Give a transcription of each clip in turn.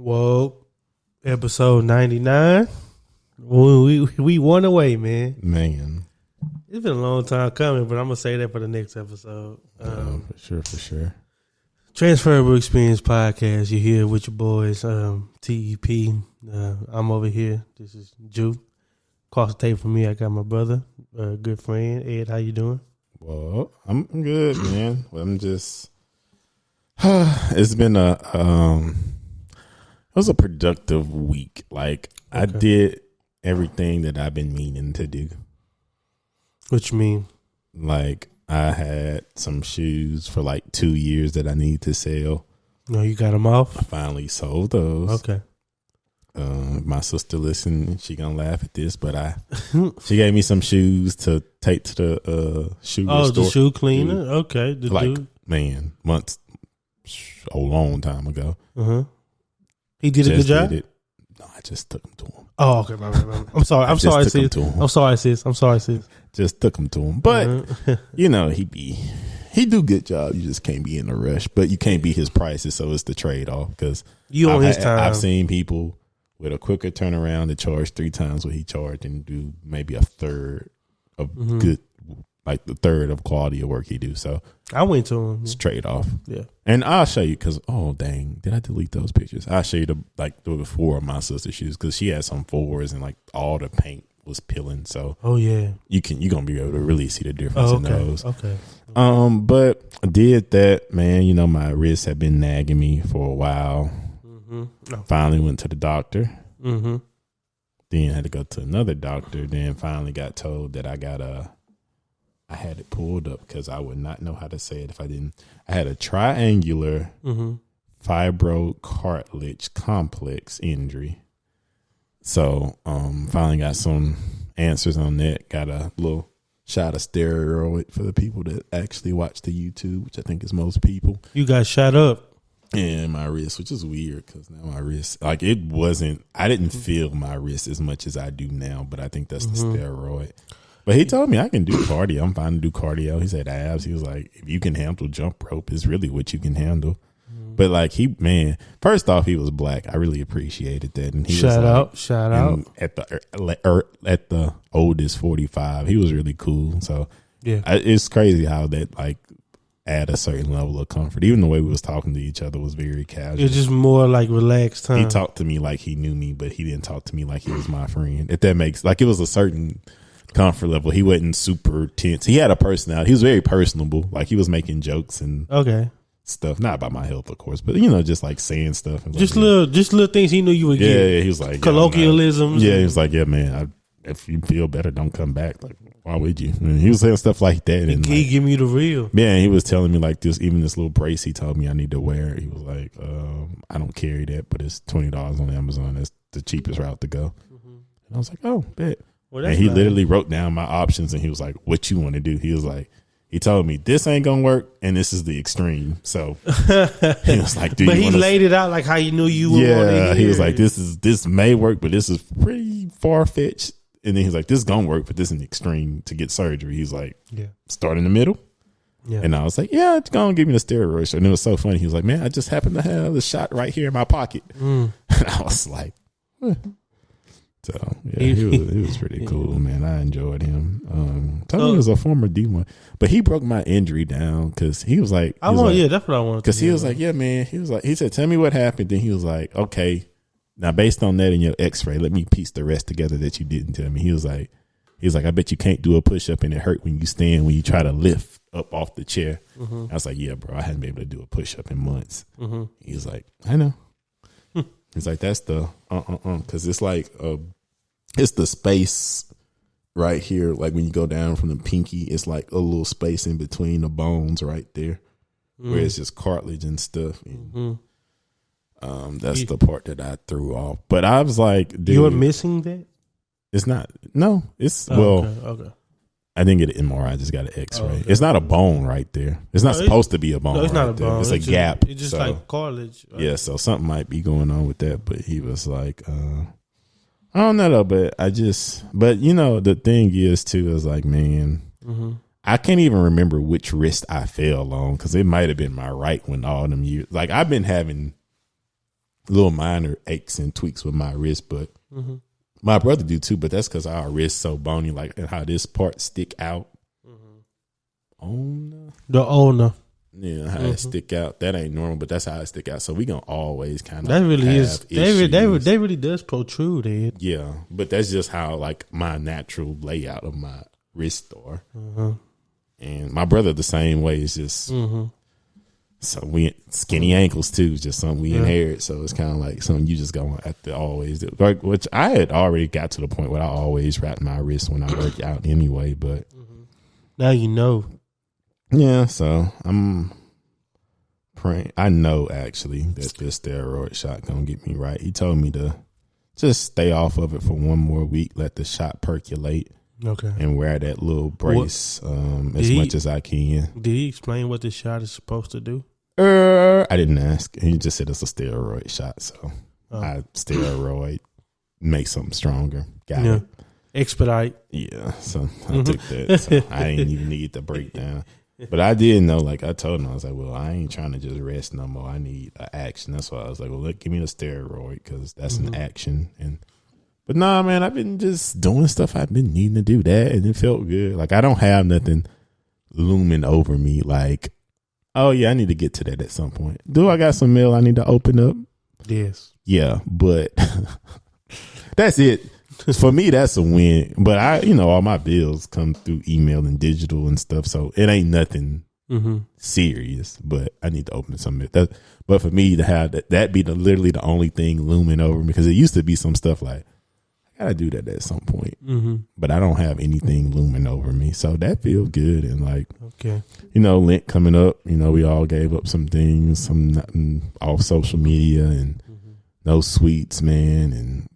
Whoa, episode 99. We won away, man. It's been a long time coming, but I'm gonna say that for the next episode. For sure. Transferable Experience Podcast. You're here with your boys, TEP. I'm over here. This is Ju. Across the table from me, I got my brother, good friend Ed. How you doing? Well, I'm good, man. I'm just. It's been it was a productive week. Like okay. I did everything that I've been meaning to do. What you mean? Like I had some shoes for like 2 years that I need to sell. No, you got them off? I finally sold those. Okay. My sister listened. She gonna laugh at this, but she gave me some shoes to take to the shoe store. The shoe cleaner. Okay, the like dude. Man, months, a long time ago. He did a good job. No, I just took him to him. Oh, okay. I'm sorry. I'm sorry, sis. I'm sorry, sis. Just took him to him, but you know he do good job. You just can't be in a rush, but you can't beat his prices, so it's the trade off. Because you on his time. I've seen people with a quicker turnaround to charge 3 times what he charged and do maybe a third of good, like the third of quality of work he do. So I went to him. It's trade off. Yeah, and I'll show you because dang, did I delete those pictures? I'll show you the before of my sister's shoes because she had some 4s and like all the paint was peeling. So you're gonna be able to really see the difference in those. Okay. But I did that, man. You know my wrists have been nagging me for a while. Finally went to the doctor. Then had to go to another doctor. Then finally got told that I had it pulled up because I would not know how to say it if I didn't. I had a triangular fibrocartilage complex injury. So finally got some answers on that. Got a little shot of steroid for the people that actually watch the YouTube, which I think is most people. You got shot up. And my wrist, which is weird because now my wrist, I didn't feel my wrist as much as I do now, but I think that's the steroid. But he told me I can do cardio. I'm fine to do cardio. He said abs. He was like, if you can handle jump rope, is really what you can handle. But like first off, he was black. I really appreciated that. And he shout was out. At the oldest 45, he was really cool. So yeah, it's crazy how that like add a certain level of comfort. Even the way we was talking to each other was very casual. It's just more like relaxed time. He talked to me like he knew me, but he didn't talk to me like he was my friend. If that makes like it was a certain comfort level. He wasn't super tense. He had a personality. He was very personable. Like he was making jokes and stuff. Not about my health, of course, but you know, just like saying stuff. And just little things he knew you would get. Yeah. He was like colloquialisms. He was like, yeah, man. If you feel better, don't come back. Like, why would you? And he was saying stuff like that. And he give me the real. Yeah, he was telling me like this. Even this little brace he told me I need to wear. He was like, I don't carry that, but it's $20 on Amazon. That's the cheapest route to go. And I was like, oh, bet. Well, and he literally wrote down my options and he was like, what you want to do? He was like, he told me this ain't gonna work and this is the extreme. So he was like, but he laid it out like how you knew you would want to hear. He was like, this may work, but this is pretty far fetched. And then he's like, this is gonna work, but this is an extreme to get surgery. He's like, start in the middle. Yeah. And I was like, yeah, it's gonna give me the steroid shot. And it was so funny. He was like, man, I just happened to have the shot right here in my pocket. And I was like, So yeah, he was pretty cool, man. I enjoyed him. Tell me he was a former D1, but he broke my injury down because he was like, that's what I wanted. Because he was like, yeah, man. He said, tell me what happened. Then he was like, okay, now based on that in your X-ray, let me piece the rest together that you didn't tell me. He was like, I bet you can't do a push up and it hurt when you stand when you try to lift up off the chair. I was like, yeah, bro, I hadn't been able to do a push up in months. He was like, I know. He's like, that's the because it's like it's the space right here. Like when you go down from the pinky, it's like a little space in between the bones right there, where it's just cartilage and stuff. And, that's the part that I threw off. But I was like, dude, you were missing that? It's not. No, it's okay. I didn't get an MRI. I just got an X-ray. Okay. It's not a bone right there. It's not supposed to be a bone. No, it's not a bone. It's a gap. It's just like cartilage. Right? Yeah, so something might be going on with that. But he was like, I don't know though. But you know, the thing is too is like, man, I can't even remember which wrist I fell on because it might have been my right when all them years. Like I've been having little minor aches and tweaks with my wrist, but my brother do too. But that's because our wrist so bony, like and how this part stick out. The ulna. Yeah, how it stick out. That ain't normal, but that's how it stick out. So we gonna always kind of that really is. They really does protrude, Ed. Yeah, but that's just how like my natural layout of my wrist are. And my brother the same way. It's just so we skinny ankles too. It's just something we inherit. So it's kind of like something you just gonna have to always do. Like, which I had already got to the point where I always wrap my wrist when I work out anyway. But now you know. Yeah, so I'm praying. I know actually that this steroid shot gonna get me right. He told me to just stay off of it for one more week, let the shot percolate, and wear that little brace as much as I can. Did he explain what the shot is supposed to do? I didn't ask. He just said it's a steroid shot, so steroid make something stronger. Got it. Expedite. Yeah, so I took that. So I didn't even need the breakdown. But I did know, like I told him, I was like, well, I ain't trying to just rest no more. I need an action. That's why I was like, well, give me the steroid because that's an action. But nah, man, I've been just doing stuff I've been needing to do that, and it felt good. Like I don't have nothing looming over me. Like, oh yeah, I need to get to that at some point. Do I got some mail I need to open up? Yes. Yeah, but that's it. For me, that's a win. But all my bills come through email and digital and stuff, so it ain't nothing serious. But I need to open some. But for me to have that be literally the only thing looming over me, because it used to be some stuff like I gotta do that at some point. But I don't have anything looming over me, so that feels good. And like, Lent coming up. We all gave up some things, some off social media, and no sweets, man, and.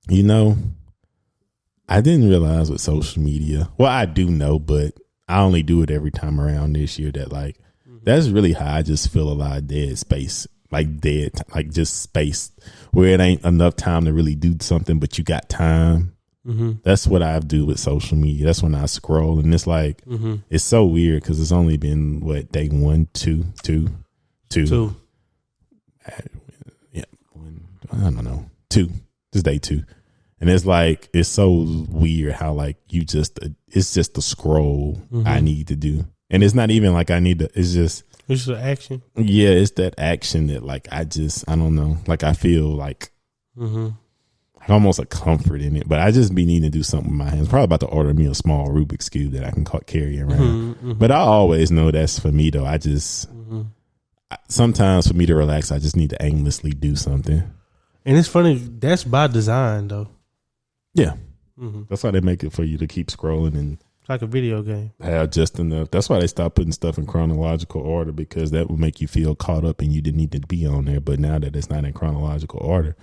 I didn't realize with social media. Well, I do know, but I only do it every time around this year that like, that's really how I just feel a lot of dead space, like just space where it ain't enough time to really do something, but you got time. That's what I do with social media. That's when I scroll and it's like, it's so weird because it's only been day 1, 2. Yeah. I don't know. 2. This is day 2. And it's like, it's so weird how like it's just the scroll I need to do. And it's not even like I need to, it's just an action. Yeah. It's that action that like, I don't know. Like I feel like almost a comfort in it, but I just be needing to do something with my hands. Probably about to order me a small Rubik's Cube that I can carry around. But I always know that's for me though. I just, sometimes for me to relax, I just need to aimlessly do something. And it's funny, that's by design though. Yeah. That's why they make it for you to keep scrolling and like a video game. Have just enough. That's why they stopped putting stuff in chronological order, because that would make you feel caught up and you didn't need to be on there. But now that it's not in chronological order,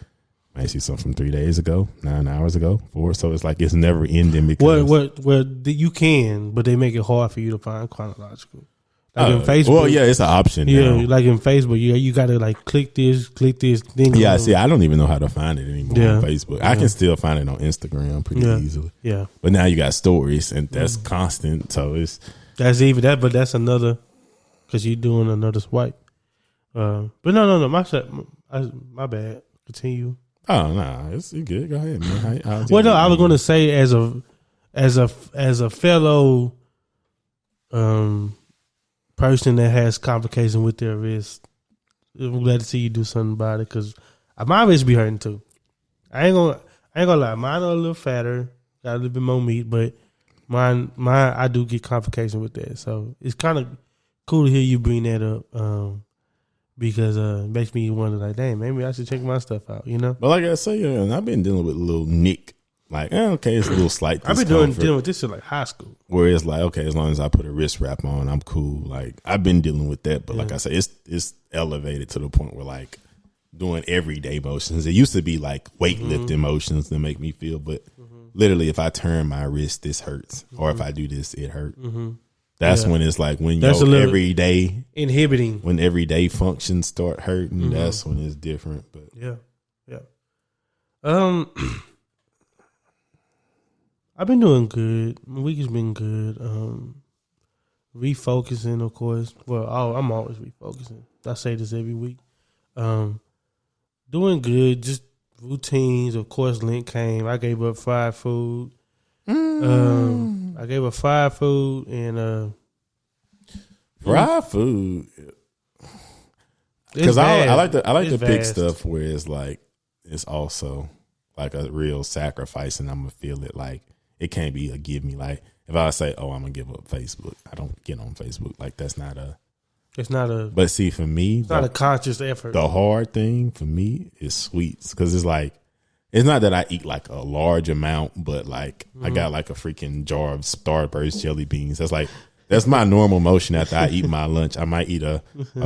I see something from 3 days ago, 9 hours ago, 4. So it's like it's never ending because you can, but they make it hard for you to find chronological. Like in Facebook. Well, yeah, it's an option. Yeah, now. Like in Facebook, you got to like click this thing. Yeah, see, I don't even know how to find it anymore on Facebook. I can still find it on Instagram pretty easily. Yeah, but now you got stories, and that's constant. So that's even that, but that's another because you're doing another swipe. But no, my bad. Continue. Oh no, it's good. Go ahead, man. I was going to say as a fellow person that has complications with their wrist, I'm glad to see you do something about it because my wrist be hurting too. I ain't gonna lie, mine are a little fatter, got a little bit more meat, but mine I do get complications with that. So it's kind of cool to hear you bring that up because it makes me wonder like, dang, maybe I should check my stuff out, But like I say, I've been dealing with a little nick. Like, okay, it's a little slight discomfort. I've been dealing with this in like high school. Where it's like, okay, as long as I put a wrist wrap on, I'm cool. Like, I've been dealing with that. But like I said, it's elevated to the point where like doing everyday motions. It used to be like weightlifting motions that make me feel. But literally, if I turn my wrist, this hurts. Or if I do this, it hurts. That's when it's like when your everyday inhibiting. When everyday functions start hurting, that's when it's different. But yeah. I've been doing good. My week has been good. Refocusing, of course. Well, I'm always refocusing. I say this every week. Doing Doing good. Just routines. Of course, Lent came. I gave up fried food. I gave up fried food and fried food. Because I like to pick vast. stuff where it's like it's also like a real sacrifice, and I'm gonna feel it. Like it can't be a give me. Like if I say, "Oh, I'm gonna give up Facebook," I don't get on Facebook. Like that's not a. It's not a. But see, for me, it's not a conscious effort. The hard thing for me is sweets, because it's like it's not that I eat like a large amount, but like I got like a freaking jar of Starburst jelly beans. That's my normal motion after I eat my lunch. I might eat a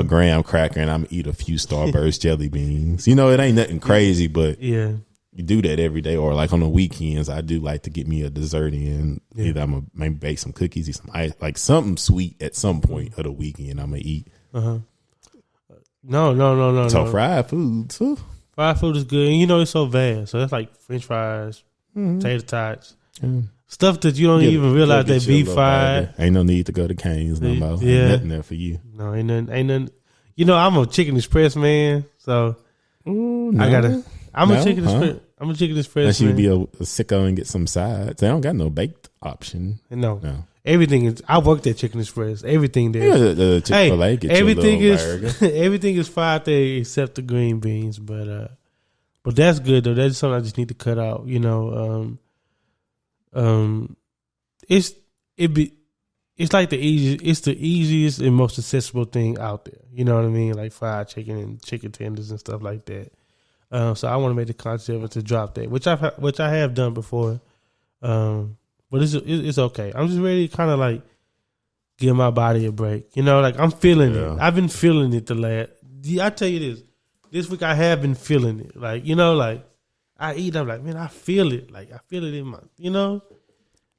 graham cracker and I'm gonna eat a few Starburst jelly beans. You know, it ain't nothing crazy, but yeah, you do that every day. Or like on the weekends, I do like to get me a dessert in. Either I'm gonna maybe bake some cookies, eat some ice, like something sweet at some point of the weekend. I'm gonna eat. No. So fried food too. Fried food is good, and you know it's so vast. So that's like French fries, tater tots, stuff that you don't even realize they be fried. Ain't no need to go to Cane's no more. Yeah. Ain't nothing there for you. No, ain't nothing. You know, I'm a chicken express man, so I'm a chicken express. I'm a chicken express. Unless you man. be a sicko and get some sides. They don't got no baked option. No. Everything is. I worked at Chicken Express. Everything there. Yeah, the Chick-fil-A get everything you a is burger. everything is fried there except the green beans. But that's good though. That's something I just need to cut out. You know, it's like the easiest. It's the easiest and most accessible thing out there. You know what I mean? Like fried chicken and chicken tenders and stuff like that. So I want to make the conscious effort to drop that, which I have done before. But it's okay. I'm just ready to kind of like give my body a break. You know, like I'm feeling it. I've been feeling it I tell you this week I have been feeling it. Like, you know, like I eat, I'm like, man, I feel it. Like I feel it in my, you know.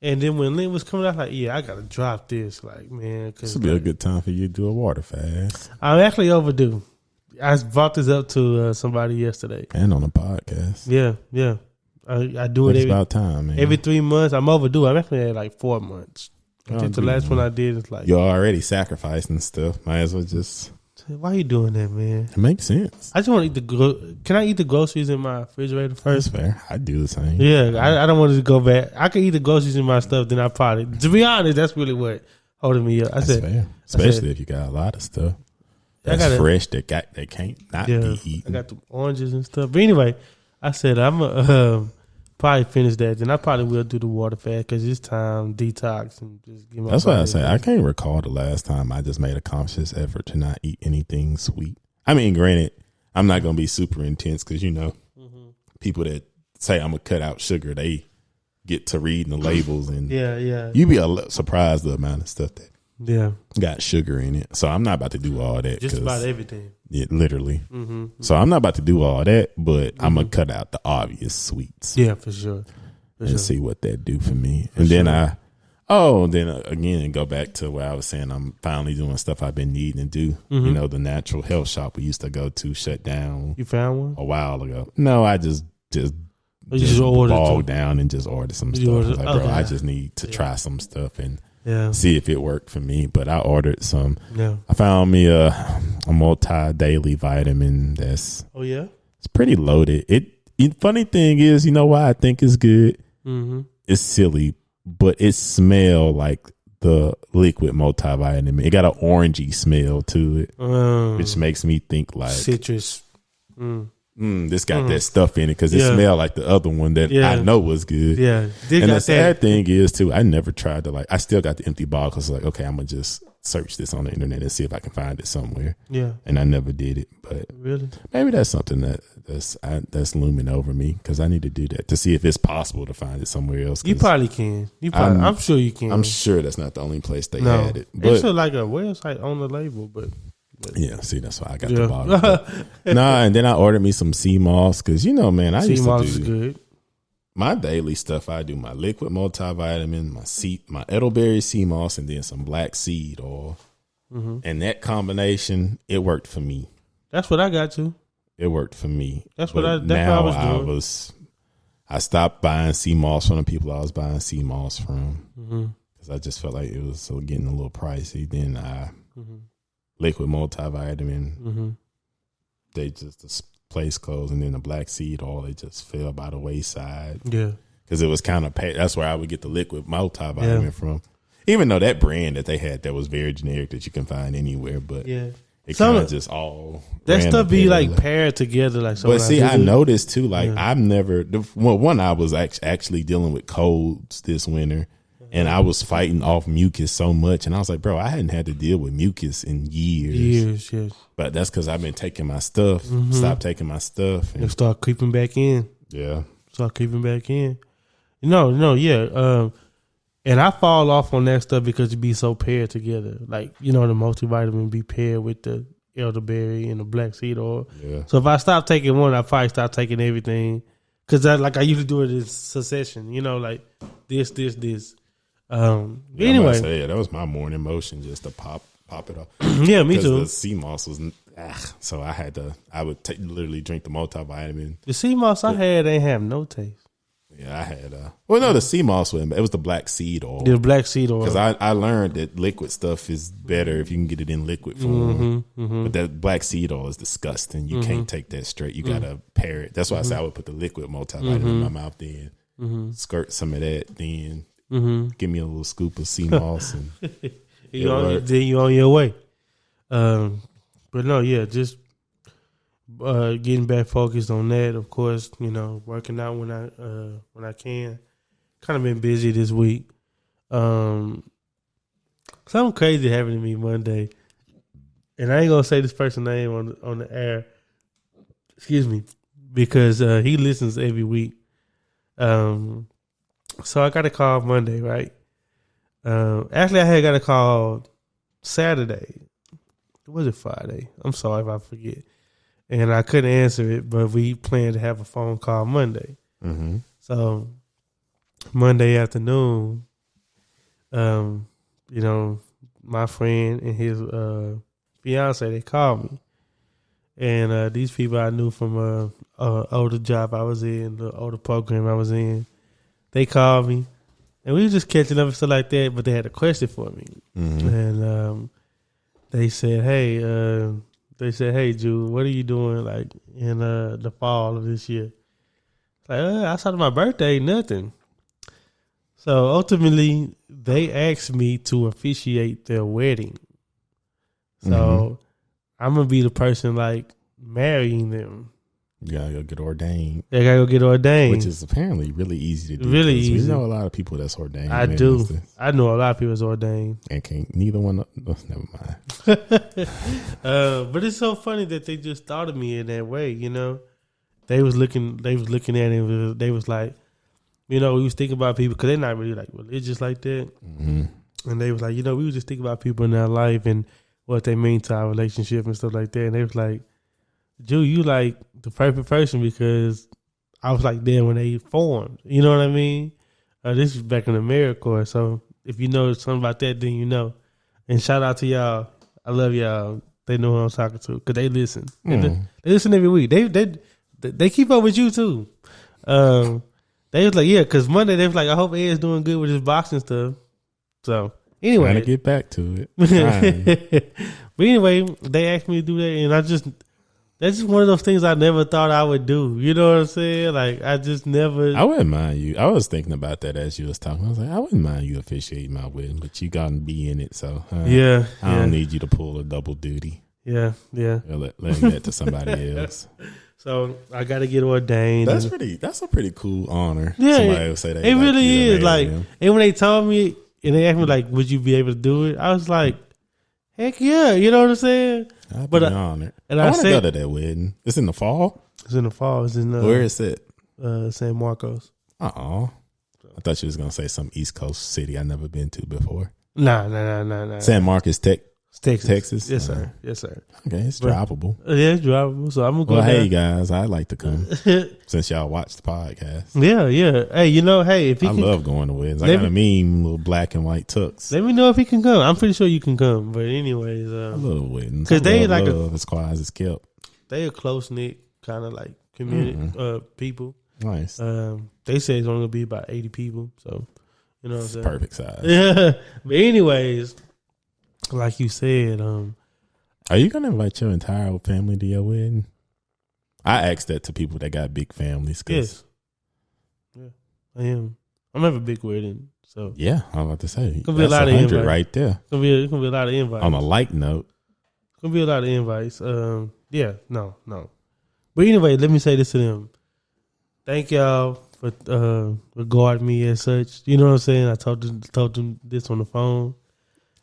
And then when Lent was coming out, like, yeah, I got to drop this. Like, man. This would be a good time for you to do a water fast. I'm actually overdue. I brought this up to somebody yesterday. And on a podcast. Yeah. I do it about time, man. Every 3 months. I'm overdue. I'm actually at like 4 months. I think the last one I did is like. You're already sacrificing stuff. Might as well just. Why you doing that, man? It makes sense. I just want to eat Can I eat the groceries in my refrigerator first? That's fair. I do the same. Yeah, I don't want to go back. I can eat the groceries in my stuff, then I probably. To be honest, that's really what holding me up. That's fair. Especially if you got a lot of stuff. That's fresh that can't not be eaten. I got the oranges and stuff. But anyway, I said I'm going probably finish that. Then I probably will do the water fast because it's time detox and just give my. That's what I say. I can't recall the last time I just made a conscious effort to not eat anything sweet. I mean, granted, I'm not going to be super intense because, you know, people that say I'm going to cut out sugar, they get to reading the labels. And you'd be surprised the amount of stuff that got sugar in it. So I'm not about to do all that. Just about everything. Yeah, literally. So I'm not about to do all that, but I'm going to cut out the obvious sweets. Yeah, for sure. See what that do for me. And then again, go back to where I was saying I'm finally doing stuff I've been needing to do. You know, the natural health shop we used to go to shut down. You found one? A while ago. No, I just bogged down and just ordered some stuff. I was like, bro, I just need to try some stuff and see if it worked for me. But I ordered some. Yeah. I found me a multi-daily vitamin that's it's pretty loaded. Funny thing is, you know why I think it's good? It's silly, but it smell like the liquid multivitamin. It got an orangey smell to it, which makes me think like citrus. This got that stuff in it because it smelled like the other one that I know was good. Yeah, and the sad thing is too, I never tried to I still got the empty bottle because like, okay, I'm gonna just search this on the internet and see if I can find it somewhere. Yeah, and I never did it, but really, maybe that's something that's looming over me because I need to do that to see if it's possible to find it somewhere else. You probably can. I'm sure you can. I'm sure that's not the only place they had it. But it's like a website on the label, but. Yeah, see, that's why I got the bottle. And then I ordered me some sea moss because, you know, man, I used to do is good. My daily stuff. I do my liquid multivitamin, my elderberry sea moss, and then some black seed oil. And that combination, it worked for me. That's what I got to. It worked for me. That's what I was doing. I stopped buying sea moss from the people I was buying sea moss from because I just felt like it was getting a little pricey. Then liquid multivitamin. They just place closed, and then the black seed oil, it just fell by the wayside. Yeah. Because it was kind of, that's where I would get the liquid multivitamin from. Even though that brand that they had that was very generic that you can find anywhere, but it kind of just all that stuff be like paired together. Like, but see, I noticed too. Like I've never. One, I was actually dealing with colds this winter, and I was fighting off mucus so much, and I was like, bro, I hadn't had to deal with mucus in years. Yes. But that's because I've been taking my stuff. Stop taking my stuff, and start creeping back in. Yeah, start creeping back in. Yeah. And I fall off on that stuff because it be so paired together. Like, the multivitamin be paired with the elderberry and the black seed oil. Yeah. So if I stop taking one, I probably stop taking everything. Because I usually do it in succession, like this. Anyway. That was my morning motion, just to pop it off. Yeah, me too. The sea moss was, so I would literally drink the multivitamin. The sea moss I had ain't have no taste. Yeah, I had. The sea moss one, it was the black seed oil. The black seed oil. Because I learned that liquid stuff is better if you can get it in liquid form. But that black seed oil is disgusting. You can't take that straight. You gotta pair it. That's why I say I would put the liquid multivitamin in my mouth, then skirt some of that, then give me a little scoop of sea moss, and then you on your way. But no, yeah, just. Getting back focused on that, of course, working out when I can. Kind of been busy this week. Something crazy happened to me Monday, and I ain't gonna say this person's name on the air. Excuse me, because he listens every week. So I got a call Monday, right? Actually, I had got a call Saturday. Was it Friday? I'm sorry if I forget. And I couldn't answer it, but we planned to have a phone call Monday. So Monday afternoon, my friend and his fiance, they called me. And these people I knew from an older job I was in, the older program I was in, they called me. And we were just catching up and stuff like that, but they had a question for me. And they said, hey, Jude, what are you doing like in the fall of this year? Like, outside of my birthday, nothing. So ultimately, they asked me to officiate their wedding. So I'm going to be the person like marrying them. You gotta go get ordained. They gotta go get ordained, which is apparently really easy to do. Really easy. We know a lot of people that's ordained. I do. I know a lot of people that's ordained, and can't neither one. Never mind. But it's so funny that they just thought of me in that way. They was looking at it. They was like, we was thinking about people because they're not really like religious like that. And they was like, we was just thinking about people in their life and what they mean to our relationship and stuff like that. And they was like, Drew, you like the perfect person because I was like there when they formed. You know what I mean? This is back in the AmeriCorps. So if you know something about that, then you know. And shout out to y'all. I love y'all. They know who I'm talking to because they listen. They listen every week. They keep up with you too. They was like, yeah, because Monday they was like, I hope Ed's doing good with his boxing stuff. So anyway, trying to get back to it. But anyway, they asked me to do that, and that's just one of those things I never thought I would do. You know what I'm saying? Like, I just never. I wouldn't mind you. I was thinking about that as you was talking. I was like, I wouldn't mind you officiating my wedding, but you got to be in it. So, I don't need you to pull a double duty. Yeah. Let that to somebody else. So, I got to get ordained. That's a pretty cool honor. Yeah. Somebody would say that. It really is. Like, and when they told me, and they asked me, like, would you be able to do it? I was like, heck yeah. You know what I'm saying? I'd be honored. And I want to go to that wedding. It's in the fall? It's in the fall. It's in where is it? San Marcos. I thought you was going to say some East Coast city I never been to before. Nah. San Marcos, Texas. Yes, sir. Okay, it's drivable. Yeah, it's drivable. So I'm going to go Well, hey, guys, I'd like to come since y'all watch the podcast. Yeah. Hey, if he I love going to weddings. I got a mean little black and white tux. Let me know if he can come. I'm pretty sure you can come. But anyways. I love weddings. Because they love as quiet as it's kept. They a close-knit kind of like community people. Nice. They say it's only going to be about 80 people. So, you know what I'm saying? Perfect size. Yeah. But anyways, like you said, are you gonna invite your entire family to your wedding? I ask that to people that got big families. Yes. Yeah, I am. I'm having a big wedding, so yeah, I'm about to say it's gonna be a lot of invites right there. It's gonna be a lot of invites. On a light note, it's gonna be a lot of invites. Yeah, no. But anyway, let me say this to them. Thank y'all for regarding me as such. You know what I'm saying? I told them this on the phone.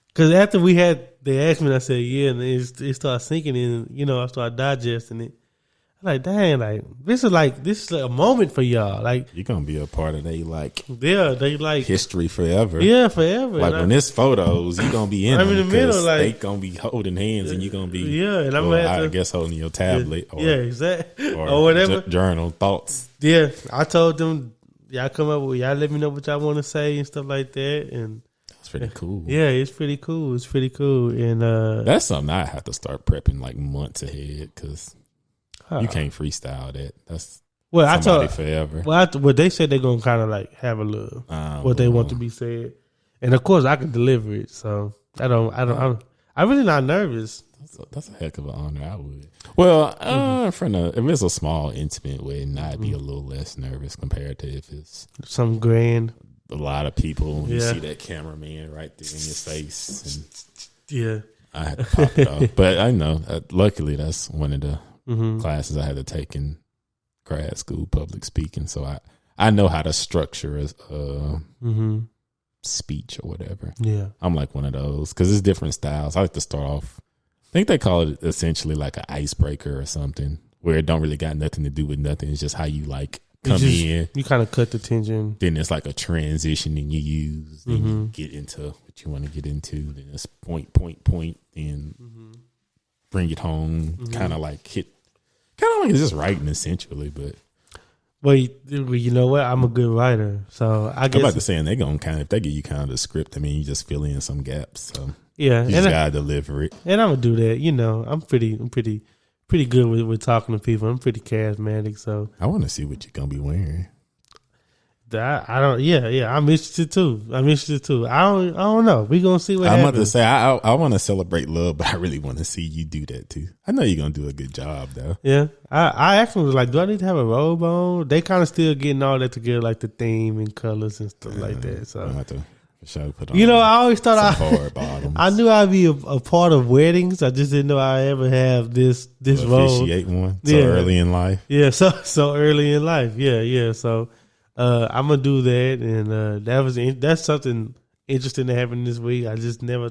Because after they asked me, and I said, yeah, and it started sinking in, you know, I started digesting it. I'm like, dang, this is a moment for y'all. Like, you're going to be a part of they history forever. Yeah, forever. Like, when it's photos, you're going to be in I'm in the middle, like, they going to be holding hands and you're going to be, yeah, and I'm going to I guess holding your tablet or, exactly. or whatever. Journal, thoughts. Yeah, I told them, y'all come up with, y'all let me know what y'all want to say and stuff like that. And it's pretty cool. Yeah, it's pretty cool. And that's something I have to start prepping like months ahead because you can't freestyle that. That's somebody forever. Well, they said they're gonna kind of like have a little what they want to be said, and of course I can deliver it. So I'm really not nervous. That's a heck of an honor. I would. Well, in front of if it's a small intimate wedding, I'd be a little less nervous compared to if it's some grand. A lot of people. You see that cameraman right there in your face, and yeah, I had to pop it off. But I know, luckily, that's one of the classes I had to take in grad school, public speaking. So I know how to structure a speech or whatever. Yeah, I'm like one of those because it's different styles. I like to start off. I think they call it essentially like an icebreaker or something, where it don't really got nothing to do with nothing. It's just how you like. In. You kind of cut the tension. Then it's like a transition and you use. Then you get into what you want to get into. Then it's point. Then bring it home. Kind of like it's just writing essentially. But well, you know what? I'm a good writer, so I guess I'm about to say, and they gonna if they give you kind of the script. I mean, you just fill in some gaps. So yeah, you just gotta deliver it. And I'm gonna do that. You know, I'm pretty good with talking to people. I'm pretty charismatic, so I want to see what you're gonna be wearing. I don't. Yeah. I'm interested too. I don't know. We gonna see what happens. I'm about to say I want to celebrate love, but I really want to see you do that too. I know you're gonna do a good job though. Yeah. I actually was like, do I need to have a robe on? They kind of still getting all that together, like the theme and colors and stuff like that. So I have to. Put on I always thought I knew I'd be a part of weddings. I just didn't know I ever have this role. Officiate one so early in life. Yeah, so early in life. Yeah. So I'm gonna do that, and that's something interesting that happened this week. I just never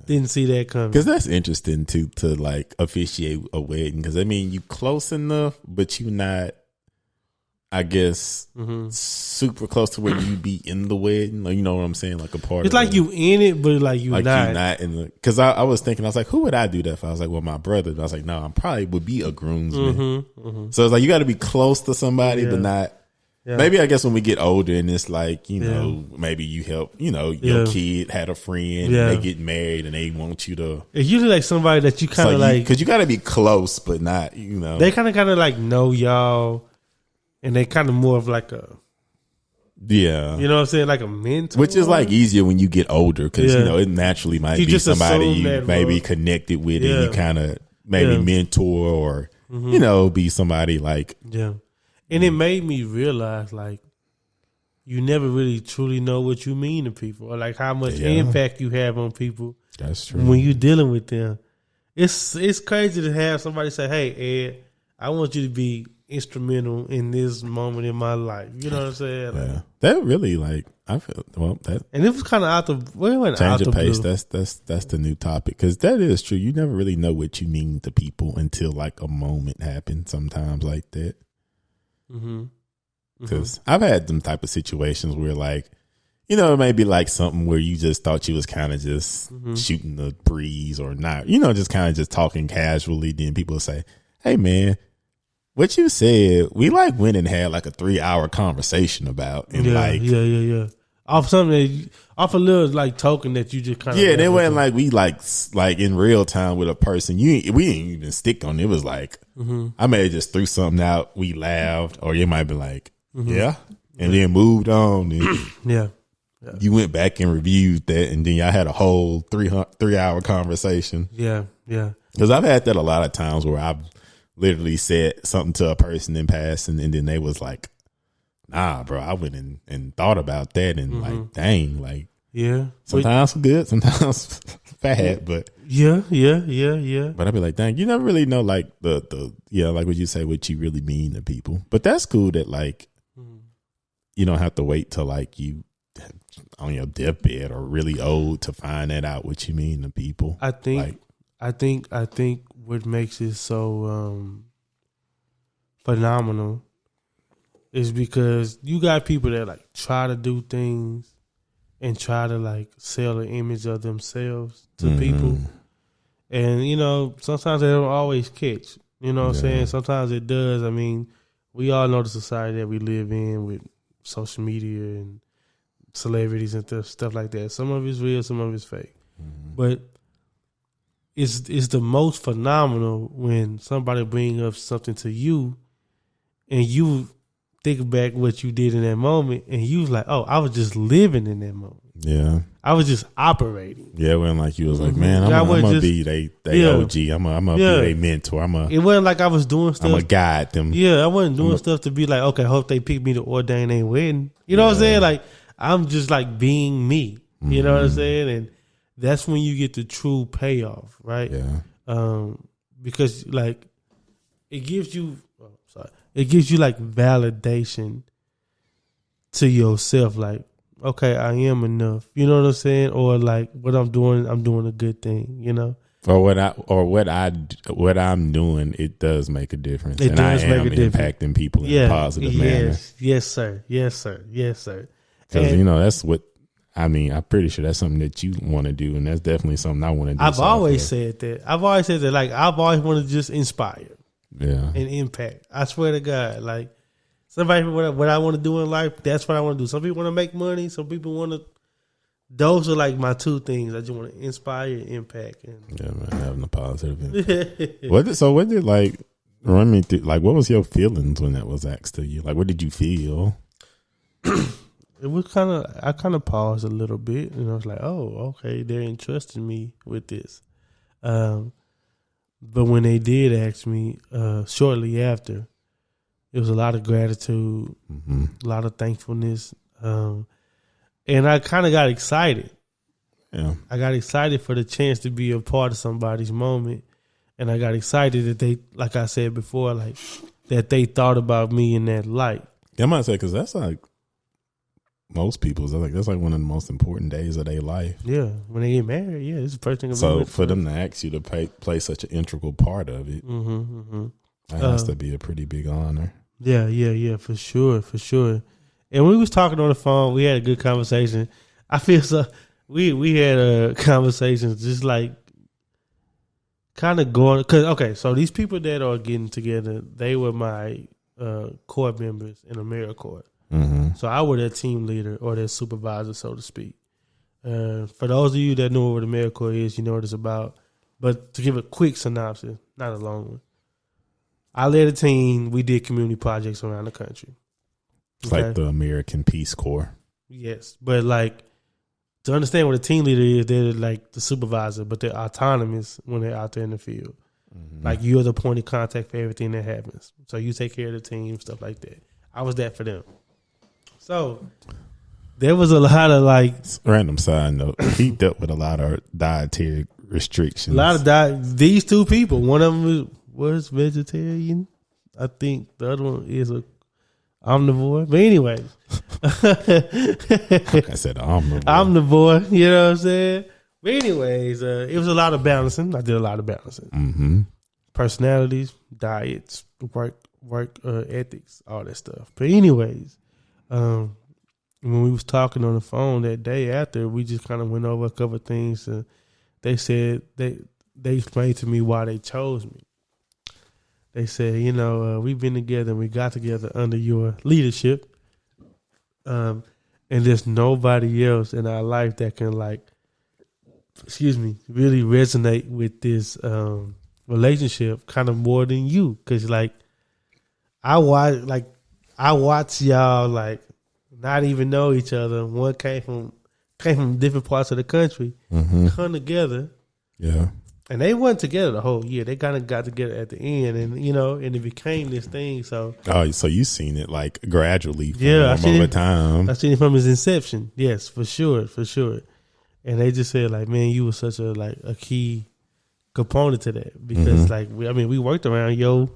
didn't see that coming. Because that's interesting too to like officiate a wedding. Because I mean, you close enough, but you not. I guess super close to where you be in the wedding, like, you know what I'm saying, like a part. It's of like you in it, but like you not in the. Because I was thinking, I was like, who would I do that for? I was like, well, my brother. But I was like, no, I probably would be a groomsman. So it's like you got to be close to somebody, but not. Yeah. Maybe I guess when we get older and it's like know maybe you help your kid had a friend and they get married and they want you to. It's usually like somebody that you kind of like because you got to be close, but not They kind of like know y'all. And they kind of more of like a, you know what I'm saying, like a mentor, which is like easier when you get older because it naturally might be somebody you maybe connected with and you kind of maybe mentor or be somebody like and it made me realize like you never really truly know what you mean to people or like how much impact you have on people. That's true when you're dealing with them. It's crazy to have somebody say, "Hey, Ed, I want you to be instrumental in this moment in my life." You know what I'm saying? Like, that really I feel that, and it was kind of out the change of pace. That's the new topic because that is true. You never really know what you mean to people until like a moment happens. Sometimes like that. Because I've had them type of situations where like it may be like something where you just thought you was kind of just shooting the breeze or not. Just kind of just talking casually. Then people say, "Hey, man. What you said, we like went and had like a 3-hour conversation about and off something off a little like token that you just kind of they went like we like in real time with a person. We didn't even stick on it. It was like I may have just threw something out. We laughed, or you might be like and then moved on. And you went back and reviewed that, and then y'all had a whole 3-hour conversation. Yeah. Because I've had that a lot of times where I've literally said something to a person in passing, and then they was like, "Nah, bro, I went and thought about that, and like, dang, like, yeah, sometimes good, sometimes bad, but yeah. But I'd be like, dang, you never really know, like the like what you say, what you really mean to people. But that's cool that like you don't have to wait till like you on your deathbed or really old to find that out what you mean to people. I think what makes it so phenomenal is because you got people that like try to do things and try to like sell an image of themselves to people. And, you know, sometimes they don't always catch. You know what I'm saying? Sometimes it does. I mean, we all know the society that we live in with social media and celebrities and stuff like that. Some of it's real, some of it's fake. But it's the most phenomenal when somebody brings up something to you and you think back what you did in that moment and you was like, oh, I was just living in that moment. Yeah. I was just operating. Yeah, when like you was like, man, I'm gonna be they OG. I'm gonna be their mentor. It wasn't like I was doing stuff. I'm gonna guide them. Yeah, I wasn't doing stuff to be like, okay, I hope they pick me to ordain their wedding. You know what I'm saying? Like I'm just like being me. You know what I'm saying? And that's when you get the true payoff, right? Yeah. Because like it gives you like validation to yourself, like, okay, I am enough. You know what I'm saying? Or like what I'm doing a good thing, you know? Or what I'm doing, it does make a difference. It does make a difference. Impacting people in a positive manner. Yes, sir. Because you know, that's what I mean, I'm pretty sure that's something that you want to do, and that's definitely something I want to do. I've always said that. Like I've always wanted to just inspire. Yeah. And impact. I swear to God, like somebody what I want to do in life, that's what I want to do. Some people want to make money. Some people want to. Those are like my two things. I just want to inspire and impact. And yeah, man, having a positive impact. What did like run me through? Like, what was your feelings when that was asked to you? Like, what did you feel? It was I kind of paused a little bit, and I was like, oh, okay, they're entrusting me with this. But when they did ask me, shortly after, it was a lot of gratitude, a lot of thankfulness, and I kind of got excited. Yeah, I got excited for the chance to be a part of somebody's moment, and I got excited that they, like I said before, like that they thought about me in that light. Yeah, I might say because that's like most people's. That's like one of the most important days of their life. Yeah, when they get married, yeah, it's the first thing. So for them to ask you to play such an integral part of it, that has to be a pretty big honor. Yeah, for sure. And when we was talking on the phone, we had a good conversation. I feel so. We had a conversation just like kind of going because okay, so these people that are getting together, they were my core members in AmeriCorps. So I was their team leader or their supervisor, so to speak. For those of you that know what AmeriCorps is, you know what it's about. But to give a quick synopsis, not a long one, I led a team. We did community projects around the country. It's like the American Peace Corps. Yes, but like to understand what a team leader is, they're like the supervisor, but they're autonomous when they're out there in the field. Like you're the point of contact for everything that happens. So you take care of the team, stuff like that. I was that for them. So there was a lot of like random side note. He dealt with a lot of dietary restrictions. A lot of these two people. One of them was vegetarian. I think the other one is a omnivore. But anyways, I said omnivore. Omnivore. You know what I'm saying? But anyways, it was a lot of balancing. I did a lot of balancing. Personalities, diets, work ethics, all that stuff. But anyways. When we was talking on the phone that day after, we just kind of went over a couple of things. They said they explained to me why they chose me. They said, you know, we've been together and we got together under your leadership, and there's nobody else in our life that can really resonate with this relationship kind of more than you, because like I watch y'all like not even know each other. One came from different parts of the country, come together, And they weren't together the whole year. They kind of got together at the end, and and it became this thing. So, so you seen it like gradually, over time. I seen it from his inception. Yes, for sure. And they just said like, man, you were such a key component to that because we worked around yo.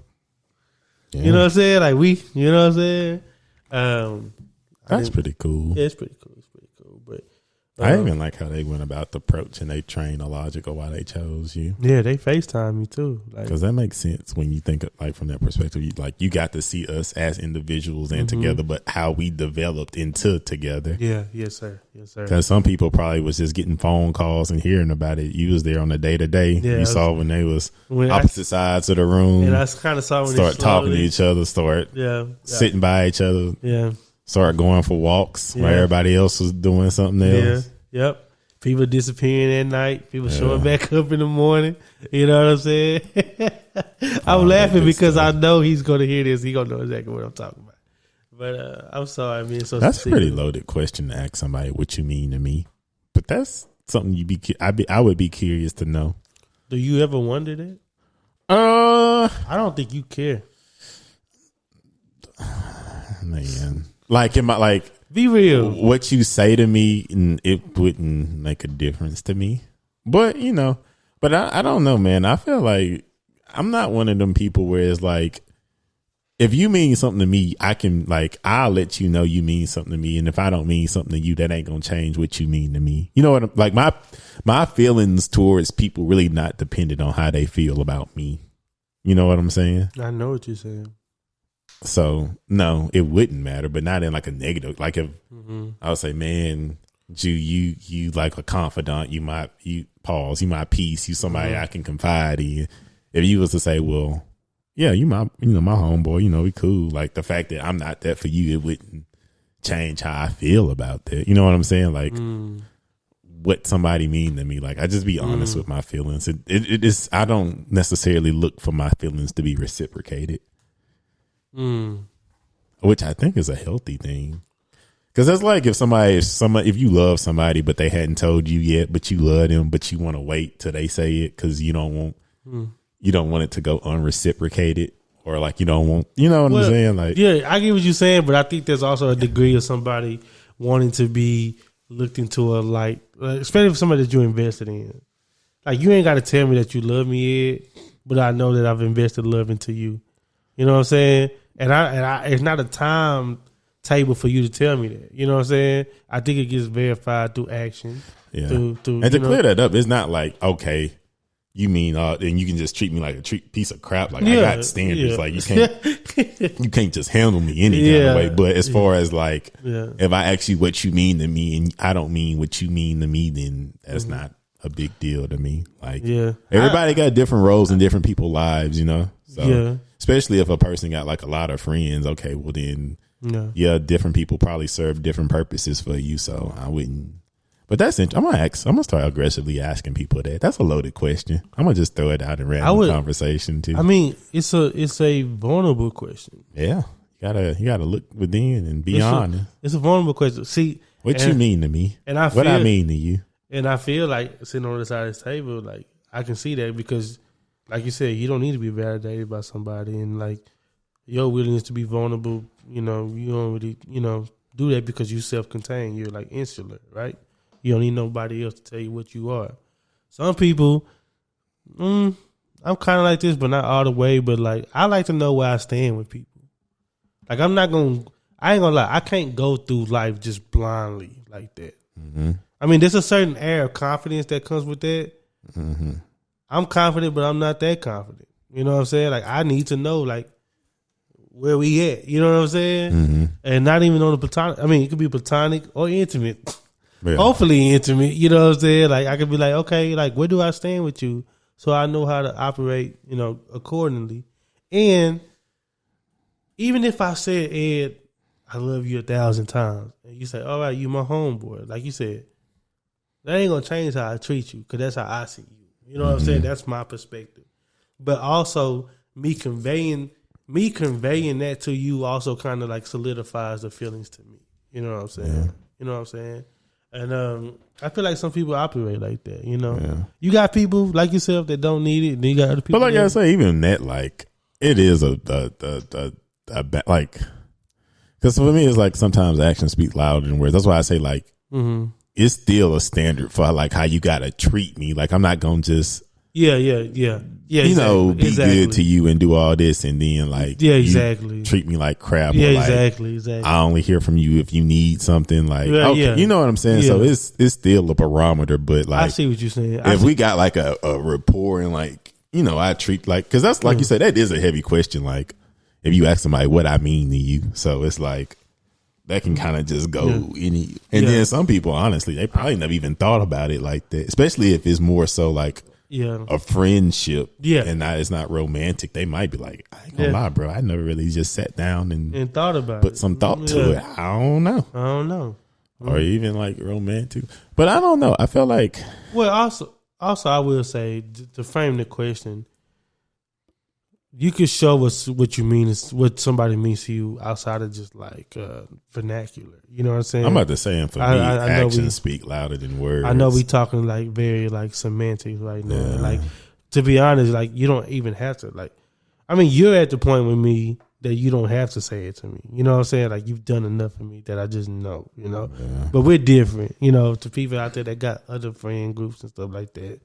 Yeah. You know what I'm saying? Like you know what I'm saying? That's pretty cool. Yeah, it's pretty cool. But I even like how they went about the approach and they trained a logic of why they chose you. Yeah, they FaceTime me too. Because that makes sense when you think like from that perspective. You got to see us as individuals and together, but how we developed into together. Yeah, yes sir. Because some people probably was just getting phone calls and hearing about it. You was there on the day to day. You saw when they was opposite sides of the room. And I kind of saw when start talking to each other, start sitting by each other. Yeah. Start going for walks where everybody else was doing something else. Yeah. Yep. People disappearing at night. People showing back up in the morning. You know what I'm saying? I'm laughing because I know he's going to hear this. He's going to know exactly what I'm talking about. But I'm sorry. I mean, that's a pretty loaded question to ask somebody what you mean to me. But that's something I would be curious to know. Do you ever wonder that? I don't think you care. Man. Like be real. What you say to me, it wouldn't make a difference to me. But I don't know, man. I feel like I'm not one of them people where it's like, if you mean something to me, I'll let you know you mean something to me. And if I don't mean something to you, that ain't gonna change what you mean to me. You know what? Like my feelings towards people really not dependent on how they feel about me. You know what I'm saying? I know what you're saying. So no, it wouldn't matter, but not in like a negative. Like if I would say, man, you like a confidant, you my peace, you somebody I can confide in. If you was to say, well, yeah, you my homeboy, we cool. Like the fact that I'm not that for you, it wouldn't change how I feel about that. You know what I'm saying? Like what somebody mean to me. Like I just be honest with my feelings. It is. I don't necessarily look for my feelings to be reciprocated. Which I think is a healthy thing, because that's like if you love somebody but they hadn't told you yet, but you love them, but you want to wait till they say it because you don't want it to go unreciprocated, or like you don't want, what I'm saying? Like, yeah, I get what you're saying, but I think there's also a degree of somebody wanting to be looked into a light, especially for somebody that you invested in. Like you ain't got to tell me that you love me yet, but I know that I've invested love into you. You know what I'm saying? And I it's not a time table for you to tell me that. You know what I'm saying? I think it gets verified through action. Yeah. And to clear that up, it's not like, okay, you mean and you can just treat me like a piece of crap. Like I got standards. Yeah. Like you can't just handle me any kind of way. But as far as like if I ask you what you mean to me and I don't mean what you mean to me, then that's not a big deal to me. Like everybody got different roles in different people's lives, So especially if a person got like a lot of friends, okay, well then different people probably serve different purposes for you. So I wouldn't. But that's interesting. I'm gonna start aggressively asking people that. That's a loaded question. I'm gonna just throw it out in random conversation too. I mean, it's a vulnerable question. Yeah, you gotta look within and be honest. It's a vulnerable question. See, what you mean to me, and what I mean to you, and I feel like sitting on the side of this table, like I can see that because, like you said, you don't need to be validated by somebody, and like your willingness to be vulnerable, you don't really, do that because you self-contained. You're like insular, right? You don't need nobody else to tell you what you are. Some people, I'm kind of like this, but not all the way. But like, I like to know where I stand with people. Like, I ain't gonna lie, I can't go through life just blindly like that. Mm-hmm. I mean, there's a certain air of confidence that comes with that. Mm-hmm. I'm confident, but I'm not that confident. You know what I'm saying? Like, I need to know, like, where we at. You know what I'm saying? Mm-hmm. And not even on the platonic. I mean, it could be platonic or intimate. Yeah. Hopefully intimate, you know what I'm saying? Like I could be like, okay, like where do I stand with you? So I know how to operate, accordingly. And even if I said, Ed, I love you 1,000 times, and you say, all right, you my homeboy, like you said, that ain't gonna change how I treat you, because that's how I see you. You know what I'm saying? That's my perspective. But also me conveying that to you also kind of like solidifies the feelings to me. You know what I'm saying? Yeah. You know what I'm saying? And I feel like some people operate like that, you know. Yeah. You got people like yourself that don't need it, and then you got other people. But like I say, even that, like, it is a like, because for me, it's like sometimes actions speak louder than words. That's why I say, like, it's still a standard for like how you gotta treat me. Like, I'm not gonna just you know, be good to you and do all this, and then like you treat me like crap. Yeah, or like, exactly. I only hear from you if you need something. Like, okay, you know what I'm saying. So it's still a barometer, but like, I see what you're saying. If we got like a rapport and like, you know, I treat like, because that's like you said, that is a heavy question. Like, if you ask somebody what I mean to you, so it's like that can kind of just go any. And then some people, honestly, they probably never even thought about it like that. Especially if it's more so like a friendship, and it's not romantic. They might be like, I ain't gonna lie, bro, I never really just sat down and thought about put some thought to it. I don't know. Or even like romantic, but I don't know. I feel like, well, also I will say, to frame the question, you could show us what you mean, is what somebody means to you outside of just like vernacular. You know what I'm saying? I'm about to say, for me, actions speak louder than words. I know we talking like very like semantics right now. And like, to be honest, like, you don't even have to, like, I mean, you're at the point with me that you don't have to say it to me. You know what I'm saying? Like, you've done enough for me that I just know, you know. Yeah. But we're different, you know, to people out there that got other friend groups and stuff like that.